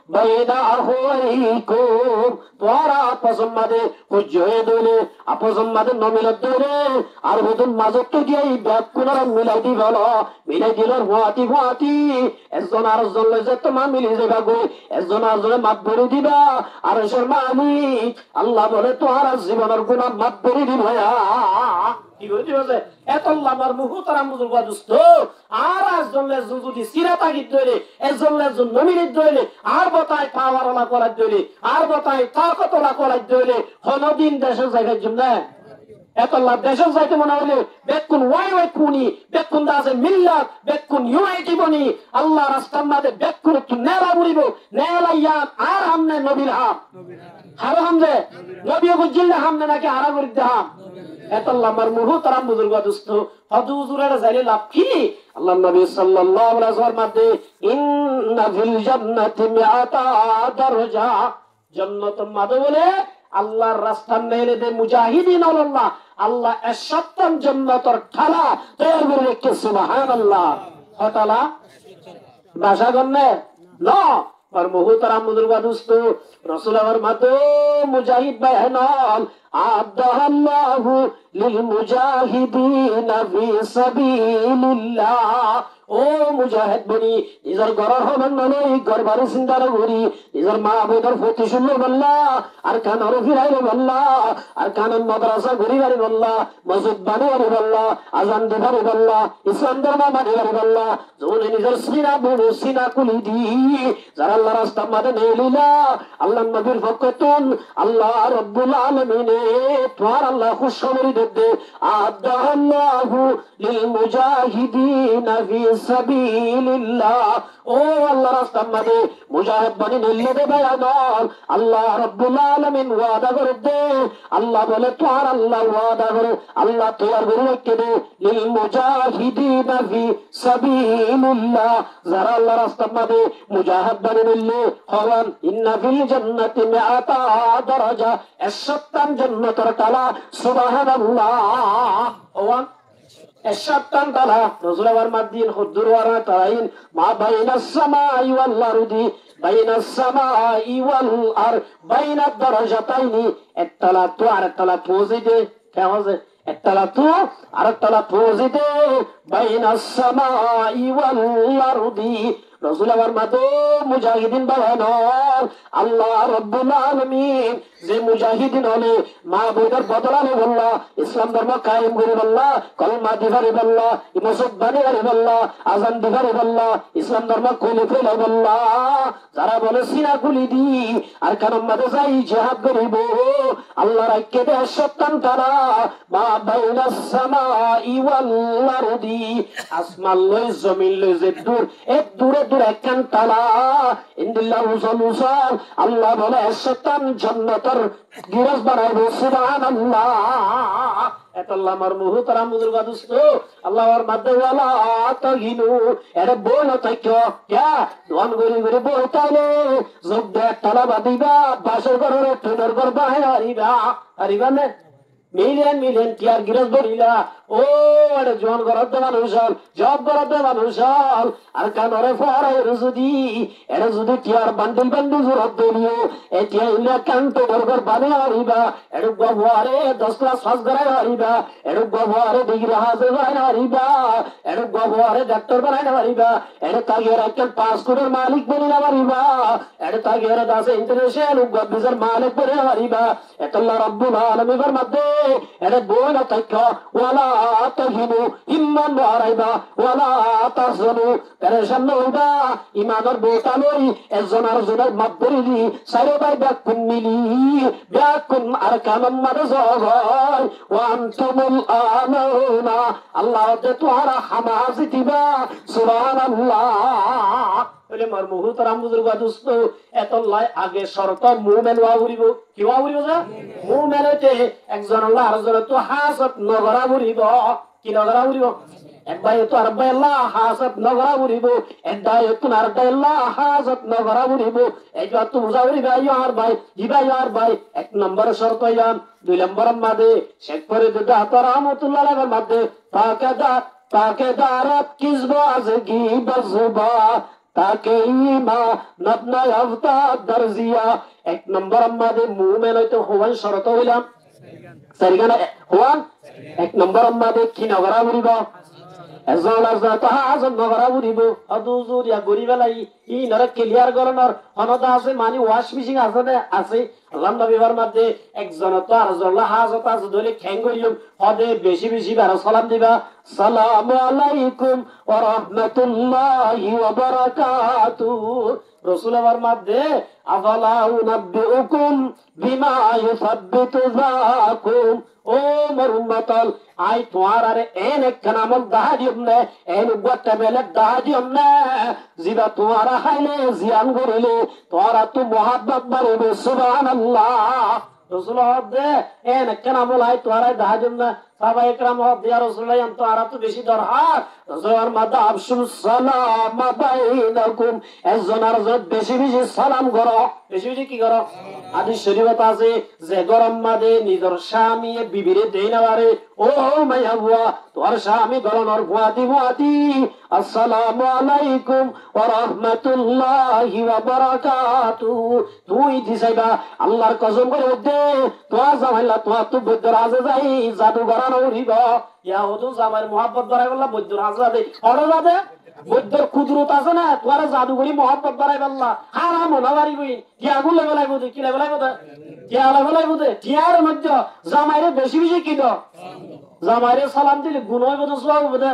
বাইনা আখওয়াইকুম তোরা আপসম মাদে হুজ্জয়ে দইলে আপসম মাদে নমিলত দইলে আর হদুম মাজত দিয়াই বেকুনরা মিলাই দি ভালো মিলাই দিলর হুয়াতি হুয়াতি একজন আর একজন লইছে তোমা মিলি যাবা গই একজন আর একজনে মাত ভরি দিবা আর এসর মালিক আল্লাহ বলে তোরা জীবনের গুনাহ মাত ভরি দিবা কি হইছে বলে এতল্লা আমার মুহতারাম বুজুর্গ দোস্ত আর একজন যদি সিরাত আগিত দইলে একজন নমিনিত দইলে আর বতায় পাওয়ারলা করাই দইলে আর বতায় তাকতলা করাই দইলে হনদিন দেশের জায়গায় জুমনা এতল্লা দেশের যাইতে মনে হইলে বেকুন ওয়াই ওয়াই কুনি বেকুন দাসে মিল্লাত বেকুন ইউনাইটি বনি আল্লাহ রাস্তার মাঝে বেকুন একটু নেলা উড়িব নেলা ইয়াম আর হামনে নবীর হাম হারো হামদে নবীও বুঝিলে হামনে নাকি হারা করি হাম এতল্লা আমার মুহতারাম বুজুর্গ দোস্ত হযু হুজুরের যাইলে লাভ কি আল্লাহ নবী সাল্লাল্লাহু আলাইহি ওয়াসাল্লাম মধ্যে ইন্না ফিল জান্নাতি মিআতা দারজা জান্নাত মাদে বলে আল্লাহর রাস্তার মেলে দে মুজাহিদিন আল্লাহ আল্লাহ 71 জান্নাতের ঠালা তৈরি করে রেখেছে সুবহানাল্লাহ হতালা ভাষা গন্নে না पर मुहतरम बुजुर्ग दोस्त रसूल फरमाते मुजाहिद बहनाल आदल्लाहु लिल मुजाहिदीन फी साबिलिल्लाह ও মুজাহিদ বনি নিজের ঘরের হবেন নয় ঘর বাড়ি চিন্তা করি নিজের মা বোনের প্রতি শুনলো বললা আর কানের ফিরাইলো বললা আর কানের মাদ্রাসা ঘুরি বাড়ি বললা মসজিদ বাড়ি বাড়ি বললা আজান দি বাড়ি বললা ইসলাম ধর্ম বাড়ি বাড়ি বললা যখন নিজের সিনা বুড়ো সিনা কুলি দি যারা আল্লাহ রাস্তা মাঝে নেলিলা আল্লাহ নবীর পক্ষতুন আল্লাহ রব্বুল আলামিনে তোমার আল্লাহ খুশখবরি দেবে আদাল্লাহু লিল মুজাহিদিন ফি সাবিলিল্লাহ ও আল্লাহ রাস্তার মাঝে মুজাহিদ বনি নিলে দে বায়ান আল্লাহ রব্বুল আলামিন ওয়াদা করে দে আল্লাহ বলে তোমার আল্লাহ ওয়াদা করে আল্লাহ তৈয়ার করে রেখে দে লিল মুজাহিদিন ফি সাবিলিল্লাহ যারা আল্লাহ রাস্তার মাঝে মুজাহিদ বনি নিলে হওয়ান ইন্না ফিল জান্নাতি মিআতা দারাজা 71 জান্নাতের তালা সুবহানাল্লাহ হওয়ান الشتان تلا رسول الله مدين خدر ورا تاين ما بين السماء والأرض بين السماء والأرض بين الدرجتين التلا تو আর التلا توزيده কেমন التلا تو আর التلا توزيده بين السماء والأرض রাসূল আমার মাতো মুজাহিদিন বানানোর আল্লাহ রাব্বুল আলামিন যে মুজাহিদিন হলে মা বোনের বদলালে বললা ইসলাম ধর্ম কায়েম করে বললা কলমা দিবারে বললা মুসলমানি করে বললা আজান দিবারে বললা ইসলাম ধর্ম খুলে ফেলে বললা যারা বলে সিনা খুলি দি আর কারণ মাঝে যাই জিহাদ করিব আল্লাহ রাখকে দে সত্তান তারা মা বাইনাস সামাই ওয়াল আরদি আসমান লই জমিন লই যে দূর এক দূরে দূরে একখান তালা ইন্দিল্লাহ উসল আল্লাহ বলে সত্তান জান্নাতের গিরাজ বানাইব সুবহানাল্লাহ এতাল্লাহ আমার মুহতারাম বুজুর্গ দোস্ত আল্লাহর মাঝে ওয়ালা তাহিনু এর বল তাইকো কে দোয়ান গরি গরি বল তাইলে যোগ দে তালা বাদিবা বাসর ঘরের টুনের ঘর বাহিরা আরিবা নে মিলিয়ন টিয়ার গিরাজ ধরিলা ও এটা জন গরদ মানুষ জব গরদ মানুষ আর কানরে ফরাই যদি এটা যদি টিয়ার বান্ডিল জোরত দিলিও এটিয়া ইলা কান্ত বর্গর বানে আরিবা এডু গবরে 10 ক্লাস পাস করে আরিবা এডু গবরে ডিগ্রি হাসিল করে আরিবা এডু গবরে ডাক্তার বানাই আরিবা এডু তাগের একটা পাসপোর্টের মালিক বনি আরিবা এডু তাগের দাসে ইন্টারন্যাশনাল গবিজার মালিক বনি আরিবা এতাল্লাহ রাব্বুল আলামিনের মধ্যে এটা বল তাইকা ওয়ালা তাহিনু ইমান হারাইবা ওয়ালা তাহজানু পেরেশান হইবা ইমানের বোতা লই একজন আরেকজনের মাপরি দি সাইরে বাই ব্যাকুন মিলি ব্যাকুন আর কামান মারে জয় ওয়া আনতুমুল আমানা আল্লাহ তে তোরা হামাজি দিবা সুবহানাল্লাহ বলে মার মুহতারাম বুজুর্গ দোস্ত এতলাই আগে শর্ত মুমিন ওয়া উরিব কি ওয়া উরিব যা মুমিন হইতে একজন আল্লাহ আরেকজন তো হাসত নগরা উরিব কি নগরা উরিব একবাই তো আরবাই আল্লাহ হাসত নগরা উরিব একদাই তো আরবাই আল্লাহ হাসত নগরা উরিব এই যত মুজাউরি ভাই আর ভাই ইবাই আর ভাই এক নম্বর শর্ত ইয়াম দুই নম্বর মাদে শেখ ফরিদ দাতা রাহমাতুল্লাহ আলাইহির মাদে তাকেদারাত কিসবা আজগি বজবা তাকে ইমা নবনা হফতা দরজিয়া এক নম্বর আমাদের মুমিন হইতে হওয়ার শর্ত হইলাম সারিগানা হওয়ান এক নম্বর আমাদের কি নগরা উড়িব এজলা জাতা আজ নগরা উড়িব আদুজুর ইয়া গরিবেলাই ই নরক ক্লিয়ার করনর হনদা আছে মানে ওয়াশ মিশিং আছে না আছে আল্লাহ নবীর মধ্যে একজন তো আরজল্লাহ হাজত আছে ধরে খ্যাং করিও হদে বেশি বেশি বার সালাম দিবা সালামু আলাইকুম ওয়া রাহমাতুল্লাহি ওয়া বারাকাতুহু রাসূলের মধ্যে আফালা উনাব্বিউকুম বিমা ইউসাব্বিতু যাকুম ও মোর উম্মতল আই তোমার আরে এন একখান আমল দাহাদিম নে এন উগ্গটা বেলে দাহাদিম নে জিবা তোমার হাইলে জিয়ান করিলে তোরা তো মুহাব্বত বাড়বে সুবহানাল্লাহ রাসূলুল্লাহ দে এন একখান আমল আই তোরা দাহাদিম না সাহাবা একরাম হদ ইয়া রাসূলুল্লাহ আন তোরা তো বেশি দরকার রাসূলের মাদা আবশুল সালাম বাইনাকুম একজনের জন্য বেশি বেশি সালাম করো বেশি বেশি কি করো হাদিস শরীফত আছে যে গরম মাদে নিজের স্বামী বিবিরে দেই না পারে ও মাইয়া বুয়া তোর স্বামী গরনর বুয়াতি আসসালামু আলাইকুম ওয়া রাহমাতুল্লাহি ওয়া বারাকাতুহু তুই দিছাইবা আল্লাহর কসম করে দে তোর জামাইলা তোর তো বৈদ্য রাজে যাই জাদু গরানো উড়িব ইয়া ওদু জামাইর মোহাব্বত বাড়াই বললা বৈদ্য রাজা দে অড় যাবে বৈদ্যর কুদরত আছে না তোর জাদুগরি মোহাব্বত বাড়াই বললা হারাম না বাড়িবই টিয়াগুলো লেবেলাইব দে কি লেবেলাইব দে টিয়া লেবেলাইব দে টিয়ার মধ্যে জামাইরে বেশি বেশি কি দাও জামাইরে সালাম দিলে গুণ হইব তো সওয়াব হবে দে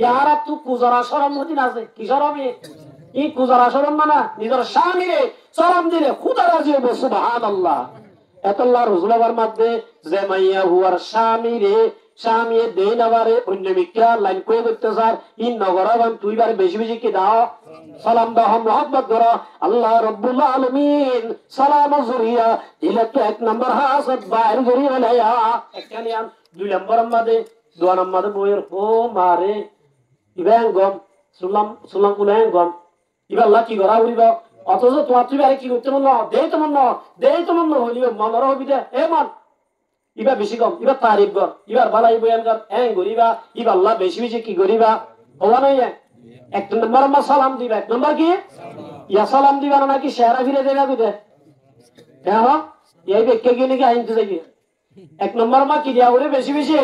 ইয়ার তো কুজারা শরম হতি না আছে কি শরম এই কুজারা শরম না নিজের স্বামীরে সালাম দিলে খোদা রাজি হবে সুবহানাল্লাহ এতাল্লাহ রাসূলের মধ্যে যে মাইয়া হুয়ার স্বামীরে স্বামী দেই নাবারে অন্য মিক্রা লাইন কই করতে স্যার ইন নগরাবান তুই বারে বেশি বেশি কি দাও সালাম দাও মোহাব্বত করো আল্লাহ রাব্বুল আলামিন সালাম জুরিয়া দিলে তো এক নম্বর হাসত বাইর জুরিয়া লায়া একখানিয়ান দুই নম্বর আমাদের দোয়া নম্বর বইয়ের ও মারে ইবাং গম সুলাম কুলাং গম ইবা আল্লাহ কি করা উড়িবা অথচ তোমার তুই বারে কি করতে মন দেই তো মন হইলিও মনর হবিদে এ মন ইবা বেশি কম ইবা তারিফ কর ইবার বালাই বয়ান কর হ্যাঁ গরিবা ইবা আল্লাহ বেশি বেশি কি গরিবা হওয়া নয় এক নম্বর আমরা সালাম দিবা এক নম্বর কি ইয়া সালাম দিবা না নাকি শেয়ারা ফিরে দেবা বুঝে হ্যাঁ এই ব্যক্তি গিয়ে নাকি আইনতে যাবি এক নম্বর মা কি দিয়া ওরে বেশি বেশি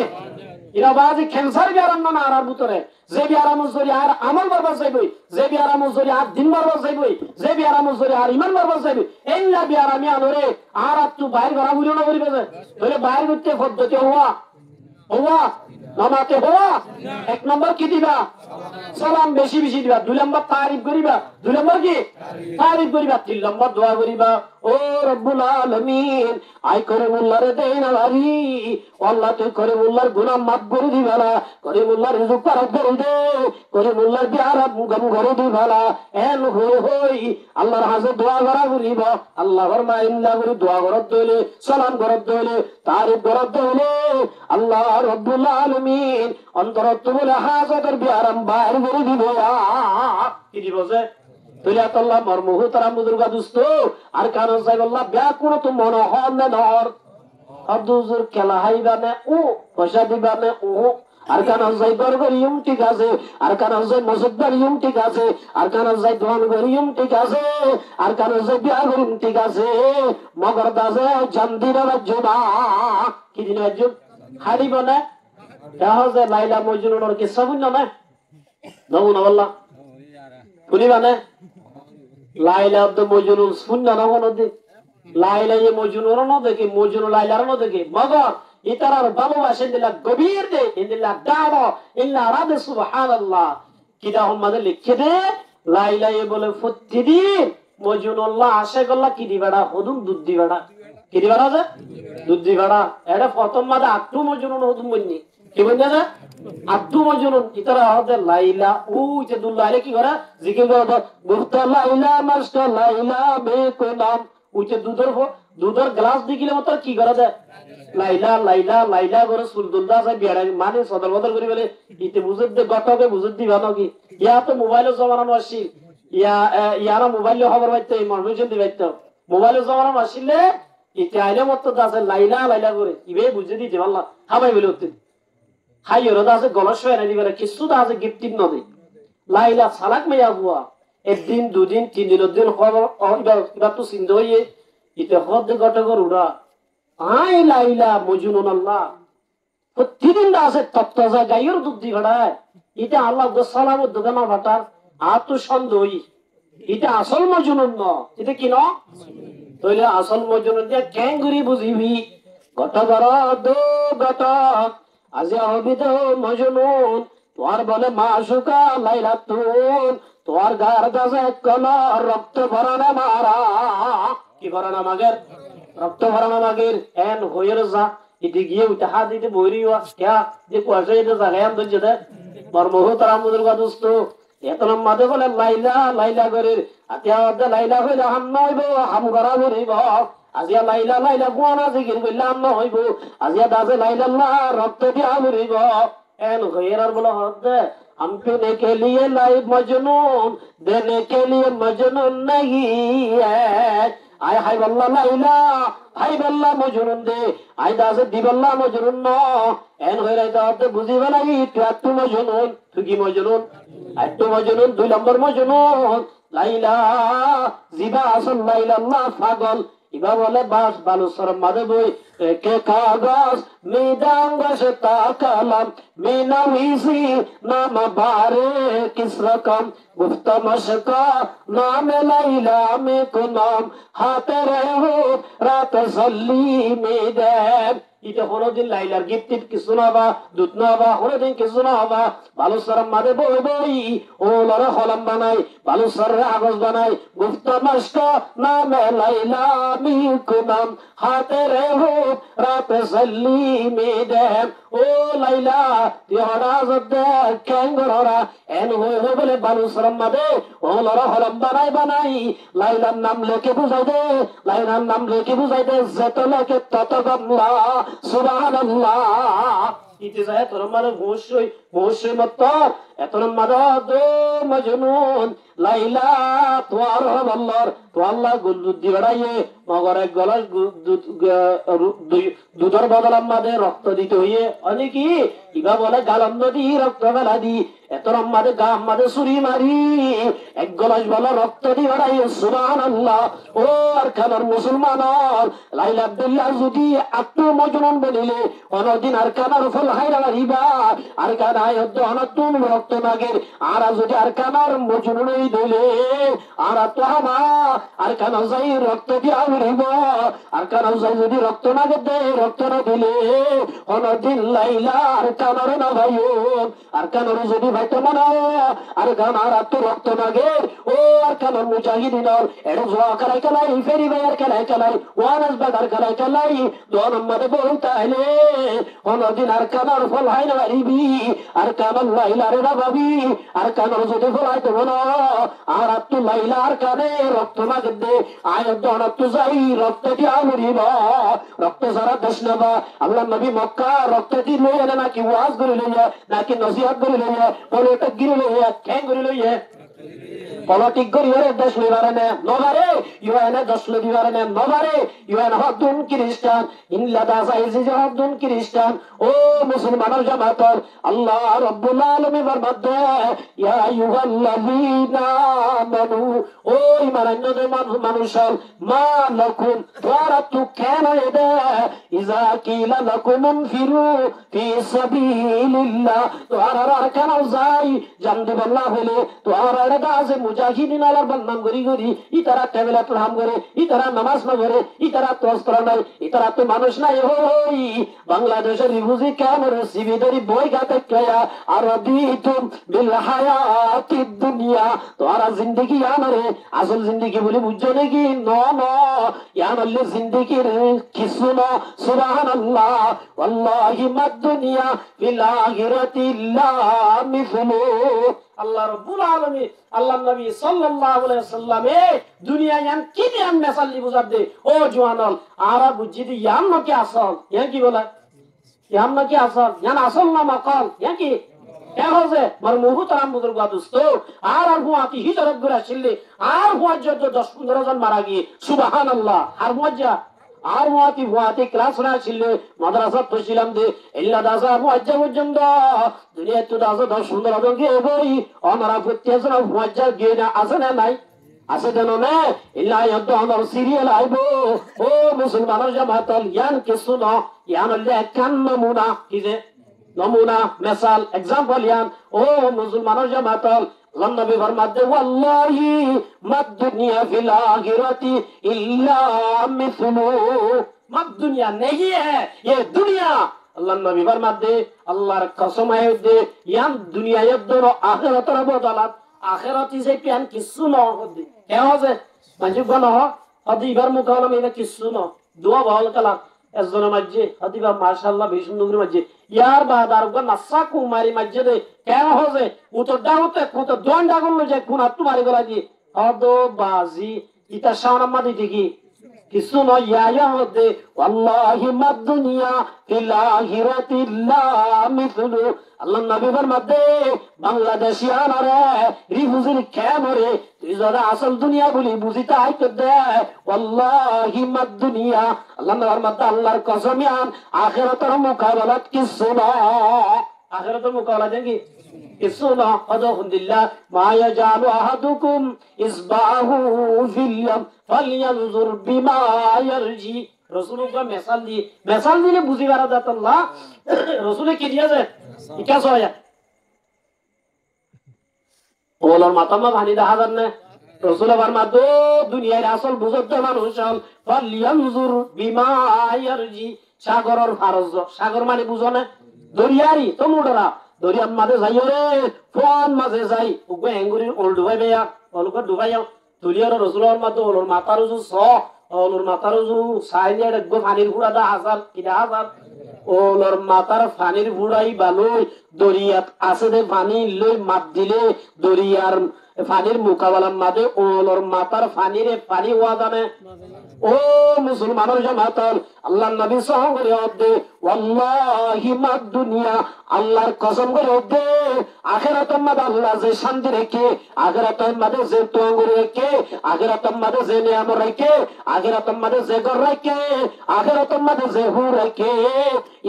এরা বাজি ক্যান্সার বিয়ারাম না আর ভিতরে যে বিয়ারাম জরি আর আমল বরবাদ যাইবই যে বিয়ারাম জরি আর দিন বরবাদ যাইবই যে বিয়ারাম জরি আর ইমান বরবাদ যাইবই এল্লা বিয়ারামি আনরে আর তু বাইর করা বুঝো না করিবে বলে বাইর করতে পদ্ধতি হওয়া হওয়া নামাতে হওয়া এক নম্বর কি দিবা সালাম বেশি বেশি দিবা দুই নম্বর তারিফ করিবা দুই নম্বর কি তারিফ করিবা তিন নম্বর দোয়া করিবা ও রব্বুল আলামিন আই করিমুল্লাহর দেন আলারি আল্লাহ তুই করিমুল্লাহর গুনাহ মাফ করে দিবালা করিমুল্লাহর রিজক পার করে দে করিমুল্লাহর বিয়ারাম গম করে দিবালা এন হই হই আল্লাহর হাজে দোয়া করা করিবা আল্লাহ ফরমায় ইল্লা করে দোয়া করত দইলে সালাম করত দইলে তারিফ করত দইলে আল্লাহ রব্বুল আলামিন অন্তরত বলে হাজার বিয়ারাম বাইর করে দিব কি দিব যে তুলিয়াতল্লাহ মরমুহু তারা মুদুরগা দুস্ত আর কারণ সাইবল্লাহ ব্যাকুণ তো মন হন না নর আদুজুর খেলা হাইবানে ও পয়সা দিবানে ও আর কারণ যাই গরগরিয়ম ঠিক আছে আর কারণ যাই মসজিদবাড়িয়ম ঠিক আছে আর কারণ যাই দোয়ান গরিয়ম ঠিক আছে আর কারণ যাই বিয়া গরিয়ম ঠিক আছে মগর দাসে জান্দিরা রাজ্য না কি দিন রাজ্য হারিব না দেখা যায় লাইলা মজনুর কিসা বুঝল না নবু না বললাম শুনিবা না লাইলা অব্দ মজনুর শুন না নদী লাইলা এ মজনুর ন দেখে মজনু লাইলার ন দেখে মগর ইতারার ভালোবাসে দিলা গভীর দে ইন্দিল্লা দাও ইল্লা রাদ সুবহানাল্লাহ কিদা হম্মাদে লিখে দে লাইলা এ বলে প্রতিদিন মজনুল্লাহ আশা করলা কি দিবাড়া হদুম দুধ দিবাড়া কি দিবাড়া যে দুধ দিবাড়া এটা প্রথম মাদে আটটু মজনুন হদুম বন্নি কি বলছে না আব্দু মজনুন ইতারা হদে লাইলা ওইতে দুল লাইলা কি করে জিকির করে গুফতা লাইলা মাস্টা লাইলা বেকুনাম ওইতে দুধের গ্লাস দিকিলে মত কি করে দে লাইলা লাইলা লাইলা করে সুলদুল্লাহ সাহেব বিয়ারা মানে সদর বদল করে বলে ইতে বুঝত দে গটকে বুঝত দিবা নাকি ইয়া তো মোবাইলে জমানো আসি ইয়ারা মোবাইলে খবর পাইতে ইনফরমেশন দিবাইতো মোবাইলে জমানো আসিলে ইতে আইলে মত দাসে লাইলা লাইলা করে ইবে বুঝে দিতে পারলা হাবাই বলে উঠতে হাই ওরা আছে গলস হয় না দিবে কিছু তো আছে গিফটিং নদী লাইলা সালাক মেয়া বুয়া একদিন দুদিন তিন দিন খবর এবার তো চিন্তা হইয়ে ইতে হদ গটকর উড়া আই লাইলা মজনুন আল্লাহ প্রতিদিন আছে তপ্তাজা গাইয়ের দুধ দি ভাড়ায় এটা আল্লাহ সালাম দোকানা ভাটার আর তো সন্দেহই এটা আসল মজনুন ন এটা কি ন তইলে আসল মজনুন দিয়া ক্যাঙ্গুরি বুঝিবি গটকর দো গটক আজি হবি তো মজনুন তোর বলে মাসুকা লাইলা তুন তোর গার দাসে কলর রক্ত ভরানা মারা কি ভরানা মাগের রক্ত ভরানা মাগের এন হইর যা ইতি গিয়ে উঠে হাত দিতে বইরি ওয়া ক্যা যে কোয়াশে এটা জায়গায় আম দজ্জে দে মরমহু তারা মুদুর কা দোস্ত এত মাদে বলে লাইলা লাইলা করে আতিয়া দে লাইলা হইলা হাম নইব হাম করা করিব আজিয়া লাইলা লাইলা কোনা জিকির কইলা হাম নইব আজিয়া দাসে লাইলা আল্লাহ রক্ত দিয়া করিব এন হইর বলে হদ हम पीने के लिए लाई मजनून देने के लिए मजनून नहीं है आय हाय बल्ला लाइला हाय बल्ला मजनून दे आय दासे दी बल्ला मजनून न एन होइराय दाते बुझिबा লাগি তুই মজনুন তুই কি মজনুন আট্টু মজনুন দুই নম্বর মজনুন লাইলা জিবা আসল লাইলা আল্লাহ পাগল ইবা বলে বাস বালুসর মাদে বই কে কাগজ মিদাঙ্গস তা কালাম মিনাউইসি নাম বারে কিস রকম গুফতা মশকা নাম লাইলা মে কো নাম হাতে রহো রাত সল্লি মে দেব ইতে কোনদিন লাইলার গিফট কিছু না বা দুধ না বা কোনদিন কিছু না বা বালুসর মাদে বই বই ও লরা হলম বানাই বালুসর কাগজ বানাই গুফতা মশকা নাম লাইলা মে কো নাম হাতে রহো রাত সল্লি মে দেব ও লাইলা তিহরা জদে ক্যাঙ্গরা এন হই হই বলে বালুসর মাদে ও লরা হলম বানাই লাইলার নাম লেখে বুঝাই দে লাইলার নাম লেখে বুঝাই দে যত লেখে তত গামলা সুবহানাল্লাহ ইতে যায় তোর মানে বসই মত এত মাদা দো মজনুন লাইলা তোর আল্লাহর তো আল্লাহ দুধ দি বাড়াইয়ে মগর এক গলাস দুধের বদল আমাদের রক্ত দিতে হইয়ে অনেকি ইবা বলে গালম নদী রক্ত বেলা দি এত আমাদের গা আমাদের ছুরি মারি এক গলাস বলো রক্ত দিবারাই সুবহানাল্লাহ। ও আর খানার মুসলমান লাইলা আব্দুল্লাহ যদি আত্ম মজনুন বলিলে অনদিন আর কানার ফল হাইরা রিবা আর কানা যুদ্ধ অনতুন রক্ত নাগের আর যদি আর কানার মজনুনই দিলে আর তো আমা আর কানা যাই রক্ত দিয়া উড়িব আর কানা যাই যদি রক্ত নাগে দে রক্ত না দিলে অনদিন লাইলা আর কানার না ভাইও আর কানার যদি ভাইতো মনে আর কানার আত্ম রক্ত নাগে ও আর কানার মুজাহিদিন এটা জোয়া খেলাই খেলাই ফেরি ভাইয়ার খেলাই খেলাই ওয়ানাস বাগার খেলাই খেলাই দোয়ান আমাদের বলতে হলে অনদিন আর কানার ফল হাই না পারিবি আর কানার লাইলারে না ভাবি আর কানার যদি ফল হাইতে মনে আর আত্ম লাইলা আর কানে রক্ত নাগে দে আয় দোয়ান যাই রক্ত দিয়া মরিব রক্ত সারা দেশ নেবা আল্লাহ নবী মক্কা রক্ত দি লইয়া নাকি ওয়াজ করে লইয়া নাকি নসিহত করে লইয়া পলিটিক গিরে লইয়া ঠ্যাং করে লইয়া পলিটিক গরিয়ে দেশ লইবারে নে নবারে ইউএনএ দশ লইবারে নে নবারে ইউএন হদ্দুন খ্রিস্টান ইনলা দাসাইজি হদ্দুন খ্রিস্টান ও মুসলমানের জামাতর আল্লাহ রাব্বুল আলামিন ফরমাতে ইয়া আইয়ুহাল্লাযীনা আমানু ও ঈমানদার মানুষ মা লাকুম ওয়ারাতু কানা ইয়াদা ইযা কিলা লাকুম ইনফিরু ফি সাবিলিল্লাহ তোয়ারা কানা যাই জানদি বল্লাহ হলে তোয়ারা দাসে মুজাহিদিন আলার বদনাম করি করি ইতারা টেবিলত রাম করে ইতারা নামাজ না করে ইতারা তস্ত্র নাই ইতারা তো মানুষ নাই হই বাংলাদেশের রিফিউজি ক্যাম্পের শিবিরের বই গাতে কয়া আর দিতুম বিল হায়াতিদ দুনিয়া তোরা জিন্দেগি আনরে আসল জিন্দেগি বলি বুঝছো নাকি ন ন ইয়ানলে জিন্দেগির কিছু না সুবহানাল্লাহ ওয়াল্লাহি মাদ দুনিয়া ফিল আখিরাতি ইল্লা মিসলু আল্লাহ রাব্বুল আলামিন আল্লাহ নবী সাল্লাল্লাহু আলাইহি ওয়াসাল্লাম এ দুনিয়া ইয়ান কি দিয়াম মেসালি বুঝাব দে ও জওয়ানল আরা বুঝি দি ইয়ান নাকি আসল ইয়ান কি বলে ইয়ান নাকি আসল ইয়ান আসল না মাকাল ইয়ান কি এহজে মার মুহতারাম বুজুর্গ দোস্ত আর হুয়াতি হিজরত করে আসলে আর হুয়া যত 10-15 জন মারা গিয়ে সুবহানাল্লাহ আর মুআজ্জা আর হুয়াতি ক্লাস না ছিল মাদ্রাসা তো ছিলাম দে ইল্লা দাসা মুআজ্জা পর্যন্ত দুনিয়া তো দাসা 10-15 জন গিয়ে বই আমরা প্রত্যেকজন মুআজ্জা গিয়ে না আছে না নাই আছে দেন না ইল্লা ইয়াদ আমার সিরিয়াল আইবো ও মুসলমানের জামাতাল ইয়ান কিছু না ইয়ান আল্লাহ কান নমুনা কি যে নমুনা মিসাল एग्जांपल ইয়ান ও মুসলমানের জামাতাল আল্লাহ নবী ফরমাতে ওয়াল্লাহি মাদ দুনিয়া ফিল আখিরাতি ইল্লা মিসলু মাদ দুনিয়া नहीं है ये दुनिया अल्लाह नबी फरमाते अल्लाहर कसम है दे यान दुनिया ये दोनों आखिरतर बदलात आखिरती से प्यान किसु न होदे क्या हो से मंजुगन हो हदीबर मुकालम इने किसु न दुआ बहल कला এজনে মাঝে হদিবা মাশাআল্লাহ বিষ্ণুগুর মাঝে ইয়ার বাদার গো নাসা কুমারী মাঝে দে কেন হজে উতো দাওতে কুতো দন্ডা গলো যে কোন আত্ম মারি গলা দি অদো বাজি ইতা শানামা দিতে কি কিছু নয় ইয়া হদে ওয়াল্লাহি মাদ দুনিয়া ফিল আখিরাতি লা মিসলু আল্লাহ নবী ফরমাতে বাংলাদেশিয়ান রে রিফিউজির ক্যাম্পরে তুই যারা আসল দুনিয়া বলি বুঝিতে আইতে দে ওয়াল্লাহি মাদ দুনিয়া আল্লাহ নবী ফরমাতে আল্লাহর কসম ইয়ান আখিরাতের মুকাবালাত কিছু না আখিরাতের মুকাবালা দেখি কিছু না আলহামদুলিল্লাহ মা ইয়াজালু আহাদুকুম ইসবাহু ফিল ফালয়ানজুর বিমা ইয়ারজি রাসূলুল্লাহ মেসাল দিলে বুঝিবার দাত আল্লাহ রাসূলে কি দিয়েছে ইকা সয়া ওলার মাতামা ভানি দা হাজার না রাসূল ফরমাতো দুনিয়ার আসল বুঝতে মানুষ ফালয়ানজুর বিমা ইয়ারজি সাগরের ফারজ সাগর মানে বুঝো না দরিয়ারি তো মুডরা দরিয়ার মাঝে যাইও রে ফোন মাঝে যাই ওগো এঙ্গুরি ওল ডুবাই বেয়া ওলকে ডুবাইও দুলিয়ার রাসূলের মাতো ওলর মাতার জু স ওলর মাতার জু সাইলে গো পানির ফুড়া দা হাজার কিডা হাজার ওলর মাতার পানির ফুড়াই বালই দরিয়াত আছে দে পানি লই মাত দিলে দরিয়ার পানির মোকাবেলার মাঝে ওলর মাতার পানিরে পানি ওয়া জানে ও মুসলমানের জামাতাল আল্লাহ নবী সাল্লাল্লাহু আলাইহি ওয়াল্লাহি মাদ দুনিয়া আল্লাহর কসম করে দে আখিরাতের মধ্যে আল্লাহ যে শান্তি রেখে আখিরাতের মধ্যে যে তোঙ্গ রেখে আখিরাতের মধ্যে যে নিয়ামত রেখে আখিরাতের মধ্যে যে ঘর রেখে আখিরাতের মধ্যে যে হু রেখে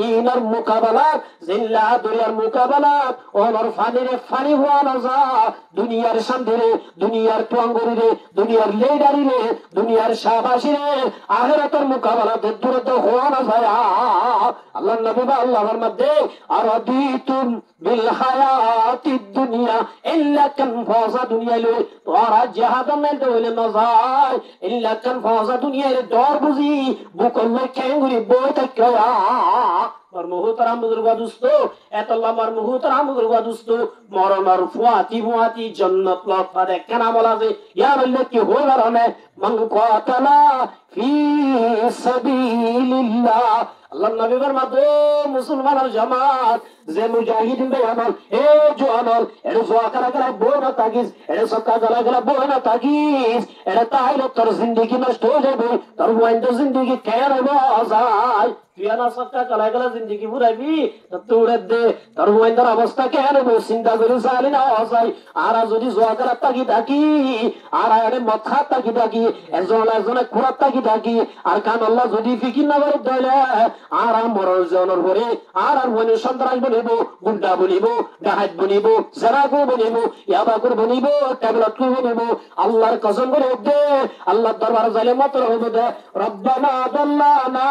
ইনার মুকাবালাত জিল্লা দুনিয়ার মুকাবালাত ওনার ফানিরে ফানি হওয়া না যা দুনিয়ার শান্তি রে দুনিয়ার তোঙ্গ রে দুনিয়ার লেডারি রে দুনিয়ার শাবাশি রে আখিরাতের মুকাবালাতে দূরত হওয়া না যায় আল্লাহ নবী বা আল্লাহর মধ্যে আরাদিতুম বিল হায়াতিদ দুনিয়া ইল্লা কান ফাজা দুনিয়া লে তোরা জাহান্নামে দইলে না যায় ইল্লা কান ফাজা দুনিয়া রে দর বুঝি বুকলে কেঙ্গুরি বই তাকিয়া মার মুহতারাম বুজুর্গ দোস্ত এতল্লাহ মার মুহতারাম বুজুর্গ দোস্ত মরনার ফুয়াতি জান্নাত লাভ পারে কেন বলা যে ইয়া বললে কি হই বারনে মান কাতালা ফি সাবিলিল্লাহ আল্লাহ নবীর মাঝে মুসলমানের জামাত যে মুজাহিদিন বেয়ানল এ জোয়ানল এরে জোয়া করা করা বই না তাগিস এরে সক্কা গলা গলা বই না তাগিস এরে তাইলে তোর জিন্দেগি নষ্ট হয়ে যাবে তোর ওয়াইন্ড জিন্দেগি কেন যায় তুই না সক্কা গলা গলা জিন্দেগি বুড়াবি তো উড়ে দে তোর ওয়াইন্ডের অবস্থা কেন চিন্তা করে চালি না যায় আর যদি জোয়া করা তাগি থাকি আর এরে মথা তাগি থাকি একজনে খুরাত তাগি থাকি আর কান আল্লাহ যদি ফিকির না করে দইলে আর মরর জনের পরে আর মনে সন্ত্রাস বলিব গুন্ডা বলিব ডাহাত বলিব জেরাকু বলিব ইয়াবাকুর বলিব ট্যাবলেট বলিব আল্লাহর কসম করে দে আল্লাহর দরবার যাইলে মাত্র হবে দে রব্বানা দাল্লানা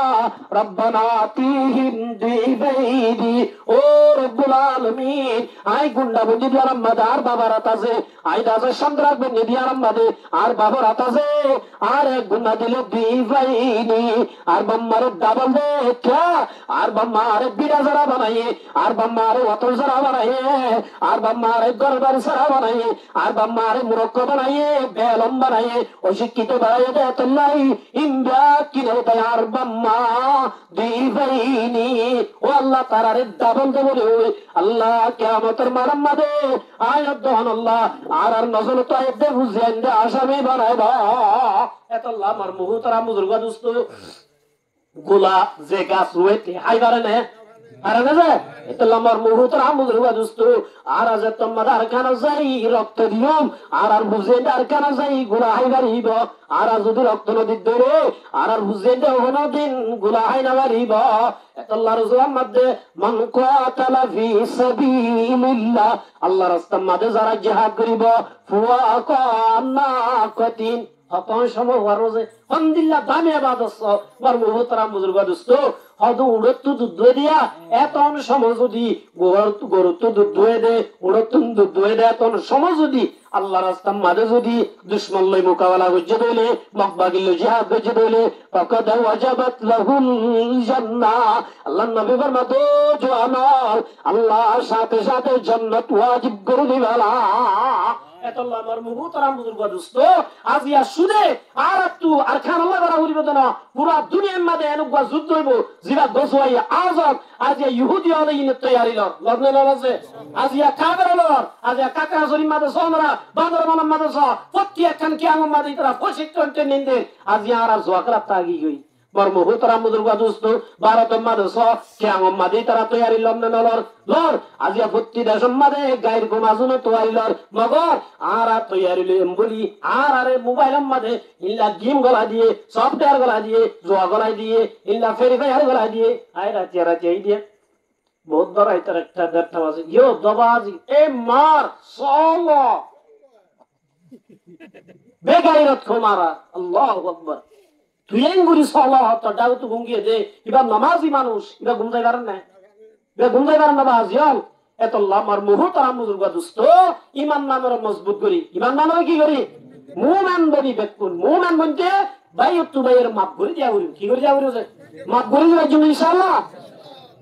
রব্বানা তিহিম দিবাইদি ও রব্বুল আলামিন আই গুন্ডা বলি দিয়ার মাদার বাবার আতাছে আই দাজে সন্ত্রাস বলি দিয়ার মাদে আর বাবার আতাছে আর এক গুন্ডা দিল দিবাইনি আর বাম্মার ডাবল দে আর বাম্মারে বিড়া জরা বানাইয়ে আর বাম্মারে অতল জরা বানাইয়ে আর বাম্মারে গরবার সারা বানাইয়ে আর বাম্মারে মুরক্ক বানাইয়ে বেলম বানাইয়ে অশিক্ষিত বানাইয়ে দে তোলাই ইন্ডিয়া কিনে দেয় আর বাম্মা দিবাইনি ও আল্লাহ তারারে ডাবল দে বলে আল্লাহ কিয়ামতের মারাম মাদে আয়াত দহন আল্লাহ আর নজর তো আয়াত দে বুঝেন দে আসামি বানাইবা এত আল্লাহ আমার মুহতারাম বুজুর্গ দোস্ত গোলা যে গাছ রয়েছে হাইবারে নে আরে না যে এটা লম্বার মুহূর্তের আমুদের দোস্ত আর আজ তোমার আর কেন যাই রক্ত দিয়ম আর বুঝে আর কেন যাই গোলা হাইবার হইব আর যদি রক্ত নদীর ধরে আর বুঝে হনো দিন গোলা হাইনা বাড়িব আল্লাহ রাসূলের মধ্যে মান কাতালা ফি সাবিলিল্লাহ আল্লাহ রাস্তার মধ্যে যারা জিহাদ করিব ফুয়া কান্না কতিন হতন সময় হওয়ার যে আলহামদুলিল্লাহ দামে আবাদত মার মুহতারাম বুজুর্গ দোস্ত হয়তো উড়ত দুধ দই দিয়া এত সময় যদি গরু তো দুধ দই দে উড়ত দুধ দই দে এত সময় যদি আল্লাহ রাস্তার মাঝে যদি দুশ্মন লই মোকাবেলা করছে দইলে মকবাগিল জিহাদ করছে দইলে ফাকাদ ওয়াজাবাত লাহুল জান্নাহ আল্লাহ নবী ফরমাতো জওয়ানাল আল্লাহ সাথে সাথে জান্নাত ওয়াজিব করে দিবালা এতল্লাহ আমার মুহতারাম বুজুর্গ দোস্ত আজিয়া শুনে আর তু আর খান আল্লাহ করা হইব না পুরা দুনিয়ার মধ্যে এনেকুৱা যুদ্ধ হইব জিরা দসওয়াই আজম আজিয়া ইহুদি হলে ইনে তৈয়ারি লর লগ্নে লর আছে আজিয়া কাফের লর আজিয়া কাকরা জরি মাদে সোমরা বান্দর মন মাদে স পত্তি একখান কিয়াম মাদে ইতরা প্রশিক্ষণ নিন্দে আজিয়া আর জোয়াকরা তাগি গই বর মুহতারাম বুজুর্গ দোস্ত ভারত মাদে স কিয়াম মাদে ইতরা তৈয়ারি লগ্নে লর লর আজিয়া পত্তি দেশম মাদে গায়র গুমাজুন তৈয়ারি লর মগর আর তৈয়ারি লইম বলি আর আরে মোবাইলের মধ্যে ইল্লা গেম গলা দিয়ে সফটওয়্যার গলা দিয়ে জোয়া গলা দিয়ে ইল্লা ভেরিফায়ার গলা দিয়ে আয় রাতে এই দিয়ে বহুত বড় এটা একটা দেড়টা বাজে ইয়ো দবাজি এ মার সলো বেগাইরত খমারা আল্লাহু আকবার তুই এঙ্গুরি সলো হত দাও তো গুঙ্গিয়ে দে ইবা নামাজি মানুষ ইবা ঘুম যাইবার না ইবা ঘুম যাইবার না বাজিয়াল এতল্লাহ আমার মুহতারাম বুজুর্গ দোস্ত ইমান নামের মজবুত করি ইমান নামের কি করি মুমিন বনি বেকুন মুমিন বনতে বাইয়তু বাইয়ের মাপ করে দিয়া করি কি করে দিয়া করি মাপ করে দিবার জন্য ইনশাআল্লাহ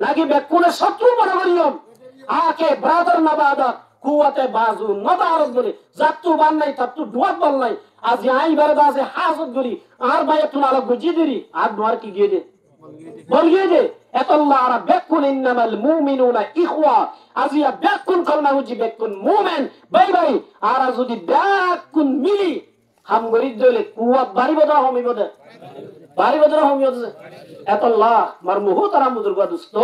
নাকি বেকুনের শত্রু বড় করিয়ম আকে ব্রাদার না বাদা কুয়াতে বাজু নদারত বলে জাতু বান নাই তাতু দুয়াত বল নাই আজ আইবার দাসে হাজত করি আর বাইয়তু আলো গজি দিরি আর দুয়ার কি গিয়ে দে বলিয়ে দে এতল্লাহ আর বেকুন ইন্নামাল মুমিনুনা ইখওয়া আজিয়া বেকুন কলমা হুজি বেকুন মুমিন বাই বাই আর যদি বেকুন মিলি হাম গরি দলে কুয়াত বাড়িব দা হমিব দে বাড়ি বদরা হমিয়ত এতল্লাহ মার মুহতারাম বুজুর্গ দোস্ত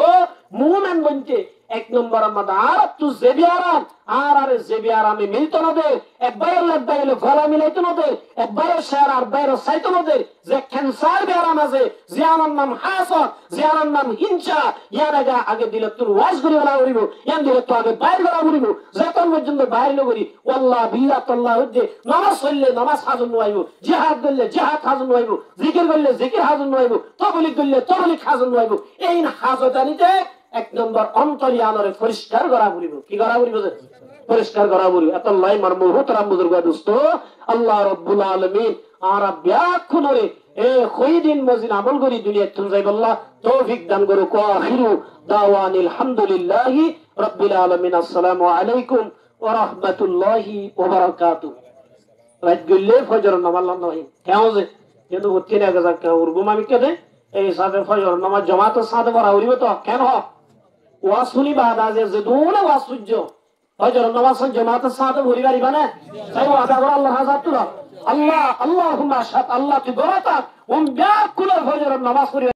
মুমিন বনতে এক নম্বর আমাদের তু জেবি আরাম আর জেবি আরামে মিলতো না দে একবার লাগবাইল গলা মিলাইতো না দে একবার শেয়ার আর বাইর সাইতো না দে যে ক্যান্সার বেরাম আছে জিয়ানার নাম হাসাদ জিয়ানার নাম হিংসা ইয়ার আগে দিলে তোর ওয়াজ করে বলা করিব ইয়ান দিলে তো আগে বাইর করা করিব যতন পর্যন্ত বাইর করি ওয়াল্লাহ বিল্লাহ তাল্লাহ হচ্ছে নামাজ পড়লে নামাজ হাজর নয়াইব জিহাদ করলে জিহাদ হাজর নয়াইব জিকির করলে জিকির হাজর নয়াইব তবলিগ করলে তবলিগ হাজর নয়াইব এই হাজতানিতে এক নম্বর অন্তরিয়ানরে পরিষ্কার করা করিব কি করা করিব পরিষ্কার করা করিব এত লাই মার মুহতারাম বুজুর্গ দোস্ত আল্লাহ রাব্বুল আলামিন আর ব্যাখ্যানরে এ খৈদিন মজিন আমল করি দুনিয়া তুন যাইব আল্লাহ তৌফিক দান করুক আখিরু দাওয়ানিল হামদুলিল্লাহি রাব্বিল আলামিন আসসালামু আলাইকুম ওয়া রাহমাতুল্লাহি ওয়া বারাকাতুহু রাত গলে ফজর নামাজ নয় কেন যে কিন্তু হচ্ছে না গজা কে উরগুম আমি কে দে এই সাথে ফজর নামাজ জামাত সাথে পড়া হইবে তো কেন ওয়াজ শুনি বাদ আজ যে দুনে ওয়াজ সূর্য ফজর নামাজ জামাত সাথে ভরি গাড়ি বানে তাই ওয়াদা করে আল্লাহ হাজার তুলা আল্লাহ আল্লাহুম্মা শাত আল্লাহ তুই গরাতা উম ব্যাকুল ফজর নামাজ পড়ি